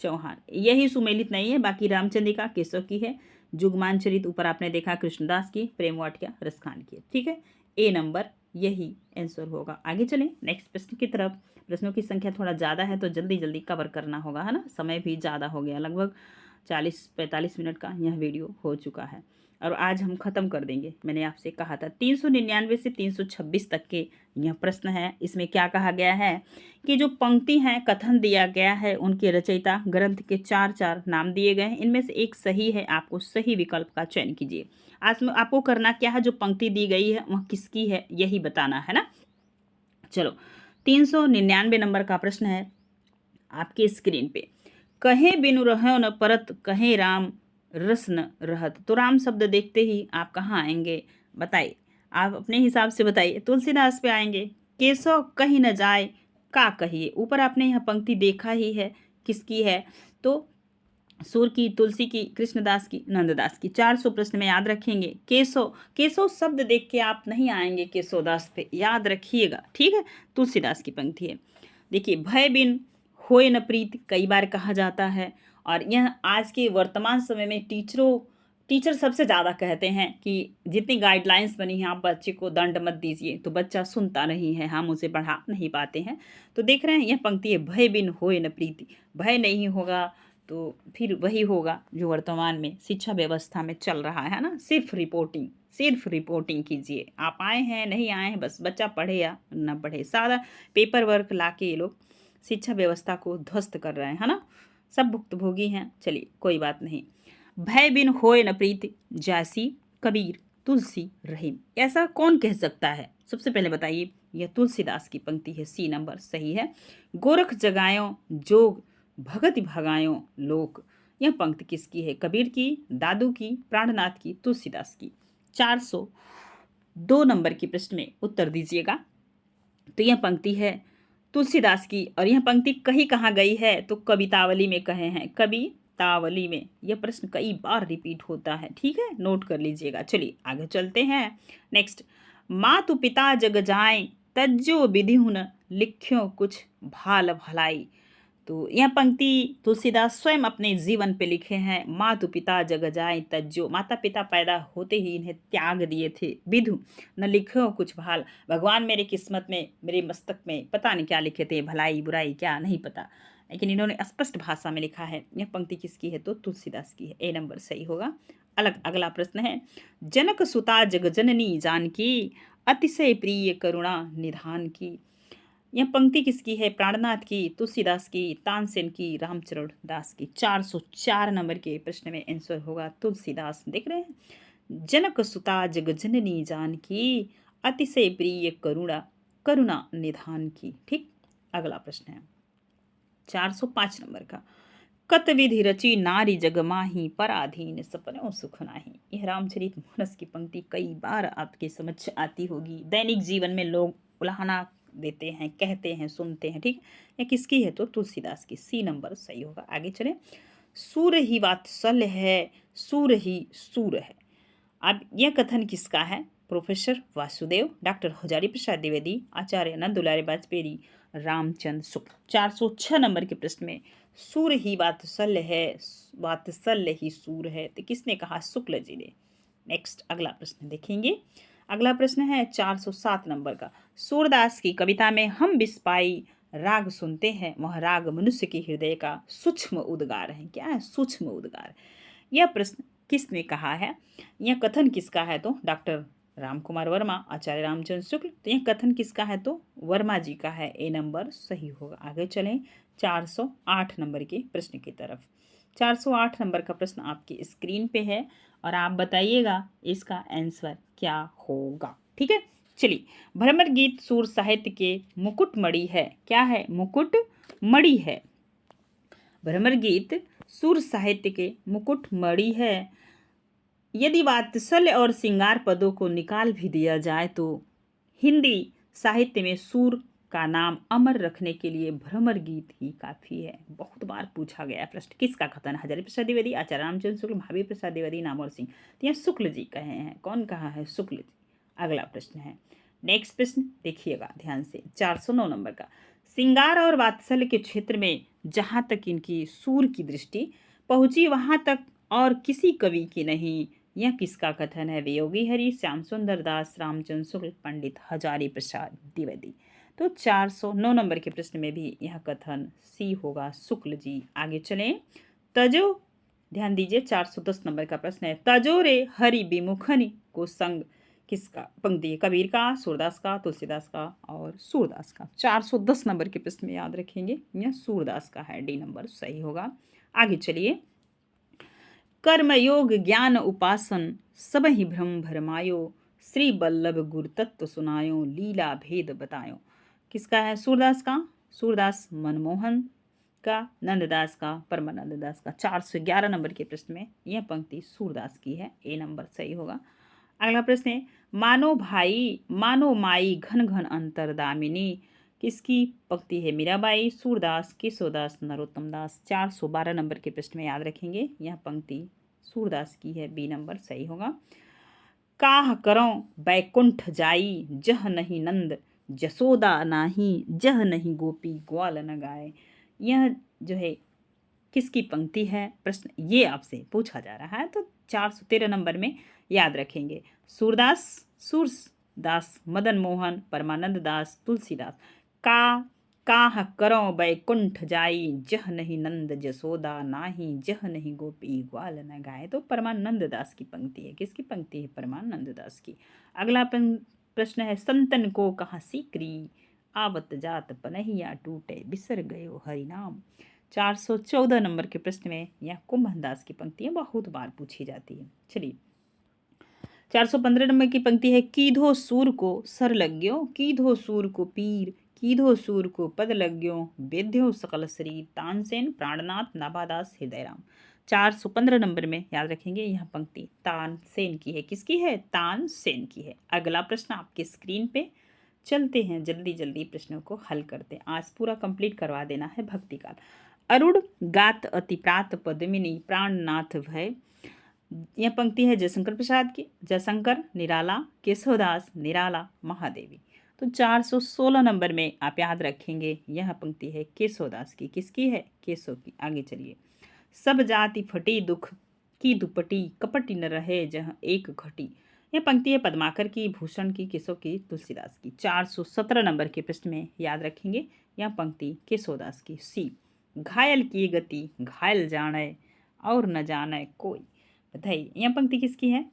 चौहान, यही सुमेलित नहीं है, बाकी रामचंद्रिका केशव की है, जुगमान चरित ऊपर आपने देखा कृष्णदास की, प्रेम वाटिका रसखान की। ठीक है, ए नंबर यही आंसर होगा। आगे चलें नेक्स्ट प्रश्न की तरफ। प्रश्नों की संख्या थोड़ा ज़्यादा है तो जल्दी जल्दी कवर करना होगा, है ना। समय भी ज़्यादा हो गया, लगभग 40-45 मिनट का यह वीडियो हो चुका है और आज हम ख़त्म कर देंगे। मैंने आपसे कहा था 399 से 326 तक के यह प्रश्न है। इसमें क्या कहा गया है कि जो पंक्ति हैं, कथन दिया गया है, उनके रचयिता ग्रंथ के 4 नाम दिए गए हैं। इनमें से एक सही है, आपको सही विकल्प का चयन कीजिए। आज में आपको करना क्या है, जो पंक्ति दी गई है वह किसकी है यही बताना है ना। चलो 399 नंबर का प्रश्न है आपके स्क्रीन पे। कहे बिनु रहो न परत, कहे राम रस न रहत। तो राम शब्द देखते ही आप कहाँ आएंगे बताइए, आप अपने हिसाब से बताइए। तुलसीदास पे आएंगे। केशव कहीं न जाए का कहिए, ऊपर आपने यह पंक्ति देखा ही है किसकी है, तो सूर की, तुलसी की, कृष्णदास की, नंददास की। 400 प्रश्न में याद रखेंगे। केशव, केशव शब्द देख के आप नहीं आएंगे केशवदास पे, याद रखिएगा। ठीक है, तुलसीदास की पंक्ति है। देखिए, भय बिन होए न प्रीत कई बार कहा जाता है और यह आज के वर्तमान समय में टीचर सबसे ज़्यादा कहते हैं कि जितनी गाइडलाइंस बनी हैं, आप बच्चे को दंड मत दीजिए, तो बच्चा सुनता नहीं है, हम उसे पढ़ा नहीं पाते हैं। तो देख रहे हैं यह पंक्ति है, भय बिन होए न प्रीति। भय नहीं होगा तो फिर वही होगा जो वर्तमान में शिक्षा व्यवस्था में चल रहा है ना, सिर्फ रिपोर्टिंग कीजिए। आप आए हैं नहीं आए हैं, बस बच्चा पढ़े या न पढ़े, सारा पेपर वर्क ला के ये लोग शिक्षा व्यवस्था को ध्वस्त कर रहे हैं, है ना। सब भुक्तभोगी हैं। चलिए कोई बात नहीं। भय बिन होए न प्रीति, जैसी कबीर तुलसी रहीम। ऐसा कौन कह सकता है, सबसे पहले बताइए। यह तुलसीदास की पंक्ति है, सी नंबर सही है। गोरख जगायो जोग भगति भगायो लोक। यह पंक्ति किसकी है, कबीर की, दादू की, प्राणनाथ की, तुलसीदास की। 402 नंबर के प्रश्न में उत्तर दीजिएगा। तो यह पंक्ति है तुलसीदास की और यह पंक्ति कहीं कहाँ गई है, तो कवितावली में कहे हैं, कवितावली में। यह प्रश्न कई बार रिपीट होता है, ठीक है, नोट कर लीजिएगा। चलिए आगे चलते हैं नेक्स्ट। मातु पिता जग जाए तज्जो विधिहु न, लिख्यो कुछ भाल भलाई। तो यह पंक्ति तुलसीदास स्वयं अपने जीवन पे लिखे हैं। मातु पिता जग जाए तज्जो, माता पिता पैदा होते ही इन्हें त्याग दिए थे। विधु न लिखो कुछ भाल, भगवान मेरे किस्मत में, मेरे मस्तक में पता नहीं क्या लिखे थे, भलाई बुराई क्या नहीं पता, लेकिन इन्होंने स्पष्ट भाषा में लिखा है। यह पंक्ति किसकी है, तो तुलसीदास की है। ए नंबर सही होगा। अगला प्रश्न है, जनक सुता जग जननी जानकी, अतिशय प्रिय करुणा निधान की। यह पंक्ति किसकी है, प्राणनाथ की, तुलसीदास की, तानसेन की, रामचरण दास की। 404 नंबर के प्रश्न में आंसर होगा तुलसीदास। देख रहे हैं, जनक सुता जग जननी जानकी, अतिशय प्रिय करुणा निधान की। ठीक, अगला प्रश्न है 405 नंबर का। कत विधि रची नारी जग माही, पराधीन सपनों सुख नाही। यह रामचरित मानस की पंक्ति कई बार आपके समझ आती होगी। दैनिक जीवन में लोग उलाहना देते हैं, कहते हैं, सुनते हैं। ठीक, यह किसकी है, तो तुलसीदास की। सी नंबर सही होगा। आगे चलें। सूर ही वात्सल्य है, सूर ही सूर है। अब यह कथन किसका है, प्रोफेसर वासुदेव, डॉक्टर हजारी प्रसाद द्विवेदी, आचार्य नंद दुलारी वाजपेयी, रामचंद्र शुक्ल। 406 नंबर के प्रश्न में सूर ही वात्सल्य है, वात्सल्य ही सूर है, तो किसने कहा, शुक्ल जी ने। नेक्स्ट अगला प्रश्न देखेंगे। अगला प्रश्न है 407 नंबर का। सूरदास की कविता में हम बिस्पाई राग सुनते हैं, वह राग मनुष्य के हृदय का सूक्ष्म उद्गार है। क्या है, सूक्ष्म उद्गार। यह प्रश्न किसने कहा है, यह कथन किसका है, तो डॉक्टर राम कुमार वर्मा, आचार्य रामचंद्र शुक्ल। तो यह कथन किसका है, तो वर्मा जी का है। ए नंबर सही होगा। आगे चलें 408 नंबर के प्रश्न की तरफ। 408 नंबर का प्रश्न आपकी स्क्रीन पे है और आप बताइएगा इसका आंसर क्या होगा। ठीक है, चलिए। भ्रमर गीत सूर साहित्य के मुकुटमणि है। क्या है, मुकुटमणि है। भ्रमर गीत सूर साहित्य के मुकुटमणि है। यदि वात्सल्य और श्रृंगार पदों को निकाल भी दिया जाए तो हिंदी साहित्य में सूर का नाम अमर रखने के लिए भ्रमर गीत ही काफ़ी है। बहुत बार पूछा गया प्रश्न, किसका कथन, हजारी प्रसाद द्विवेदी, आचार्य रामचंद्र शुक्ल, महावीर प्रसाद द्विवेदी, नामवर सिंह। तो यह शुक्ल जी कहे हैं। कौन कहा है, शुक्ल जी। अगला प्रश्न है, नेक्स्ट प्रश्न देखिएगा ध्यान से, 409 नंबर का। श्रृंगार और वात्सल्य के क्षेत्र में जहाँ तक इनकी सूर की दृष्टि पहुँची, वहाँ तक और किसी कवि की नहीं। यह किसका कथन है? वियोगी हरि, श्याम सुंदर दास, रामचंद्र शुक्ल, पंडित हजारी प्रसाद द्विवेदी। तो 409 नंबर के प्रश्न में भी यह कथन सी होगा, शुक्ल जी। आगे चलें। तजो, ध्यान दीजिए 410 नंबर का प्रश्न है, तजो रे हरि विमुखनि को संग किसका पंक्ति है? कबीर का, सूरदास का, तुलसीदास का और सूरदास का। 410 नंबर के प्रश्न में याद रखेंगे यह सूरदास का है, डी नंबर सही होगा। आगे चलिए। कर्मयोग ज्ञान उपासन सब ही भ्रम भरमायो, श्री बल्लभ गुरु तत्व सुनायो, लीला भेद बतायो। किसका है? सूरदास का। सूरदास मनमोहन का, नंददास का, परमानंद दास का। 411 नंबर के प्रश्न में यह पंक्ति सूरदास की है, ए नंबर सही होगा। अगला प्रश्न है, मानो भाई मानो माई घन घन अंतर दामिनी। किसकी पंक्ति है? मीराबाई, सूरदास, केशवदास, नरोत्तम दास। 412 नंबर के प्रश्न में याद रखेंगे यह पंक्ति सूरदास की है, बी नंबर सही होगा। काह करो बैकुंठ जाई, जह नहीं नंद जसोदा नाही, जह नहीं गोपी ग्वाल न गाए। यह जो है किसकी पंक्ति है? प्रश्न ये आपसे पूछा जा रहा है, तो 413 नंबर में याद रखेंगे। सूरदास, सूरदास, मदन मोहन, परमानंद दास, तुलसीदास। काह करो बैकुंठ जाई, जह नहीं नंद जसोदा नाही, जह नहीं गोपी ग्वाल न गाए। तो परमानंद दास की पंक्ति है। किसकी पंक्ति है? परमानंद दास की। अगला प्रश्न है, संतन को कहा सीकरी, आवत जात पनहिया टूटे, बिसर गयो हरिनाम। 414 नंबर के प्रश्न में यह कुंभनदास की पंक्ति है, बहुत बार पूछी जाती है। चलिए 415 नंबर की पंक्ति है, कीधो सूर को सर लग्यो, कीधो सूर को पीर, कीधो सूर को पद लग्यो, वेद्यो सकल शरीर, तानसेन, प्राणनाथ, नाभादास, हृदयराम। 415 नंबर में याद रखेंगे यह पंक्ति तानसेन की है। किसकी है? तानसेन की है। अगला प्रश्न आपके स्क्रीन पे। चलते हैं जल्दी जल्दी प्रश्नों को हल करते हैं, आज पूरा कंप्लीट करवा देना है भक्ति काल। अरुण गात अति प्रात पद्मिनी, प्राणनाथ भय। यह पंक्ति है जयशंकर प्रसाद की। जयशंकर निराला, केशवदास निराला, महादेवी। तो 416 नंबर में आप याद रखेंगे यह पंक्ति है केशवदास की। किसकी है? केशव की। आगे चलिए। सब जाति फटी दुख की दुपटी, कपटी न रहे जहाँ एक घटी। यह पंक्ति है पद्माकर की, भूषण की, केशव की, तुलसीदास की। 417 नंबर के प्रश्न में याद रखेंगे यह पंक्ति केशवदास की, सी। घायल की गति घायल जाने और न जाने कोई। बताइए यह पंक्ति किसकी है?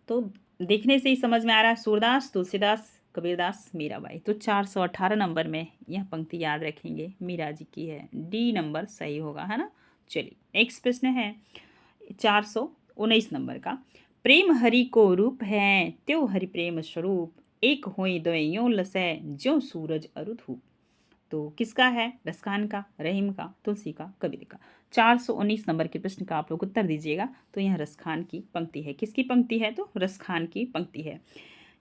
तो देखने से ही समझ में आ रहा है, सूरदास, तुलसीदास, कबीरदास, मीराबाई। तो 418 नंबर में यह पंक्ति याद रखेंगे मीरा जी की है, डी नंबर सही होगा, है ना। चलिए नेक्स्ट प्रश्न है 419 नंबर का। प्रेम हरि को रूप है, त्यो हरि प्रेम स्वरूप, एक होई दोय यूं लसै, ज्यों सूरज अरु धूप। तो किसका है? रसखान का, रहीम का, तुलसी का, कबीर का। 419 नंबर के प्रश्न का आप लोग उत्तर दीजिएगा। तो यह रसखान की पंक्ति है। किसकी पंक्ति है? तो रसखान की पंक्ति है।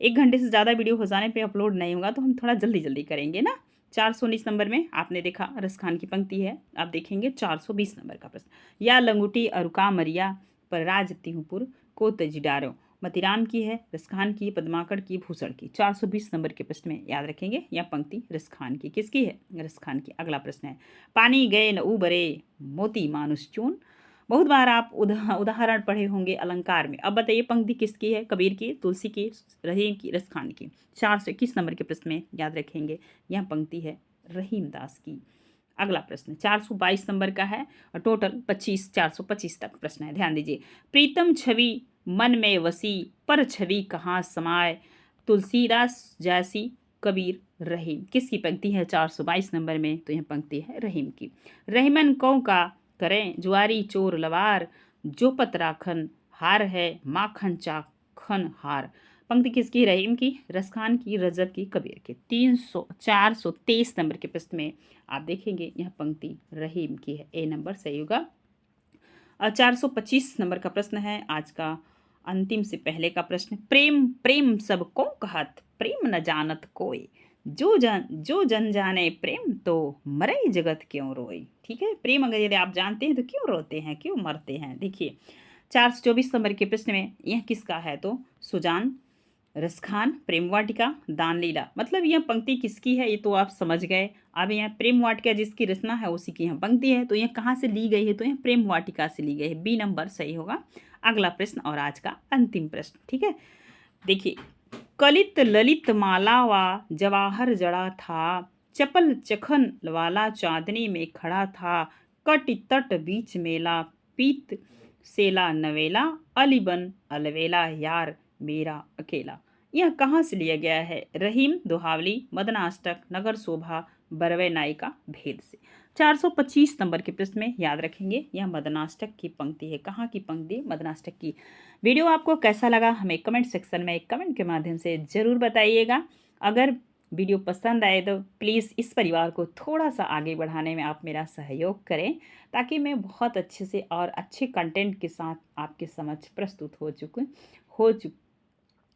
1 घंटे से ज़्यादा वीडियो हो जाने पे अपलोड नहीं होगा, तो हम थोड़ा जल्दी जल्दी करेंगे ना। 419 नंबर में आपने देखा रसखान की पंक्ति है। आप देखेंगे 420 नंबर का प्रश्न, या लंगूटी अरुका मरिया, पर राज तिहुपुर को तजिडारो। मतीराम की है, रसखान की, पद्माकर की, भूषण की। 420 नंबर के प्रश्न में याद रखेंगे यह पंक्ति रसखान की। किसकी है? रसखान की। अगला प्रश्न है, पानी गए न उबरे, मोती मानुष चून। बहुत बार आप उदाहरण पढ़े होंगे अलंकार में। अब बताइए पंक्ति किसकी है? कबीर की, तुलसी की, रहीम की, रसखान की। 421 नंबर के प्रश्न में याद रखेंगे यह पंक्ति है रहीम दास की। अगला प्रश्न 422 नंबर का है और टोटल 425 तक प्रश्न है, ध्यान दीजिए। प्रीतम छवि मन में वसी, पर छवि कहाँ समाए, तुलसीदास जैसी, कबीर, रहीम। किसकी पंक्ति है 422 नंबर में? तो यह पंक्ति है रहीम की। रहीमन कौ का करें, जुआरी चोर लवार, जो पत राखन हार है, माखन चाखन हार। पंक्ति किसकी? रहीम की, रसखान की, रजब की, कबीर की। 423 नंबर के प्रश्न में आप देखेंगे यह पंक्ति रहीम की है, ए नंबर सही होगा। और 425 नंबर का प्रश्न है आज का अंतिम से पहले का प्रश्न, प्रेम प्रेम सब को कहत, प्रेम न जानत कोई, जो जन जाने प्रेम, तो मरे जगत क्यों रोई। ठीक है, प्रेम अगर यदि आप जानते हैं तो क्यों रोते हैं, क्यों मरते हैं। देखिए 424 नंबर के प्रश्न में यह किसका है? तो सुजान, रसखान, प्रेम वाटिका, दान लीला। मतलब यह पंक्ति किसकी है ये तो आप समझ गए। अब यहाँ प्रेम वाटिका जिसकी रचना है उसी की यहाँ पंक्ति है, तो यह कहाँ से ली गई है, तो यह प्रेम वाटिका से ली गई है। बी नंबर सही होगा। अगला प्रश्न और आज का अंतिम प्रश्न, ठीक है। देखिए, कलित ललित माला वा जवाहर जड़ा था, चपल चखन वाला चांदनी में खड़ा था, कट तट बीच मेला, पीत सेला नवेला, अलीबन अलवेला यार मेरा अकेला। यह कहाँ से लिया गया है? रहीम, दोहावली, मदनाष्टक, नगर शोभा, बरवे नायिका भेद से। 425 नंबर के प्रश्न में याद रखेंगे, यह मदनाष्टक की पंक्ति है। कहाँ की पंक्ति? मदनाष्टक की। वीडियो आपको कैसा लगा हमें कमेंट सेक्शन में कमेंट के माध्यम से ज़रूर बताइएगा। अगर वीडियो पसंद आए तो प्लीज़ इस परिवार को थोड़ा सा आगे बढ़ाने में आप मेरा सहयोग करें, ताकि मैं बहुत अच्छे से और अच्छे कंटेंट के साथ आपके समक्ष प्रस्तुत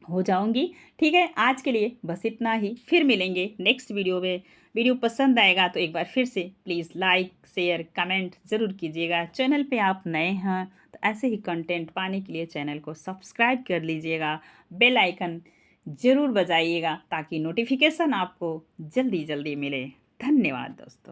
हो जाऊंगी। ठीक है, आज के लिए बस इतना ही। फिर मिलेंगे नेक्स्ट वीडियो में। वीडियो पसंद आएगा तो एक बार फिर से प्लीज़ लाइक शेयर कमेंट ज़रूर कीजिएगा। चैनल पे आप नए हैं तो ऐसे ही कंटेंट पाने के लिए चैनल को सब्सक्राइब कर लीजिएगा, बेल आइकन ज़रूर बजाइएगा ताकि नोटिफिकेशन आपको जल्दी जल्दी मिले। धन्यवाद दोस्तों।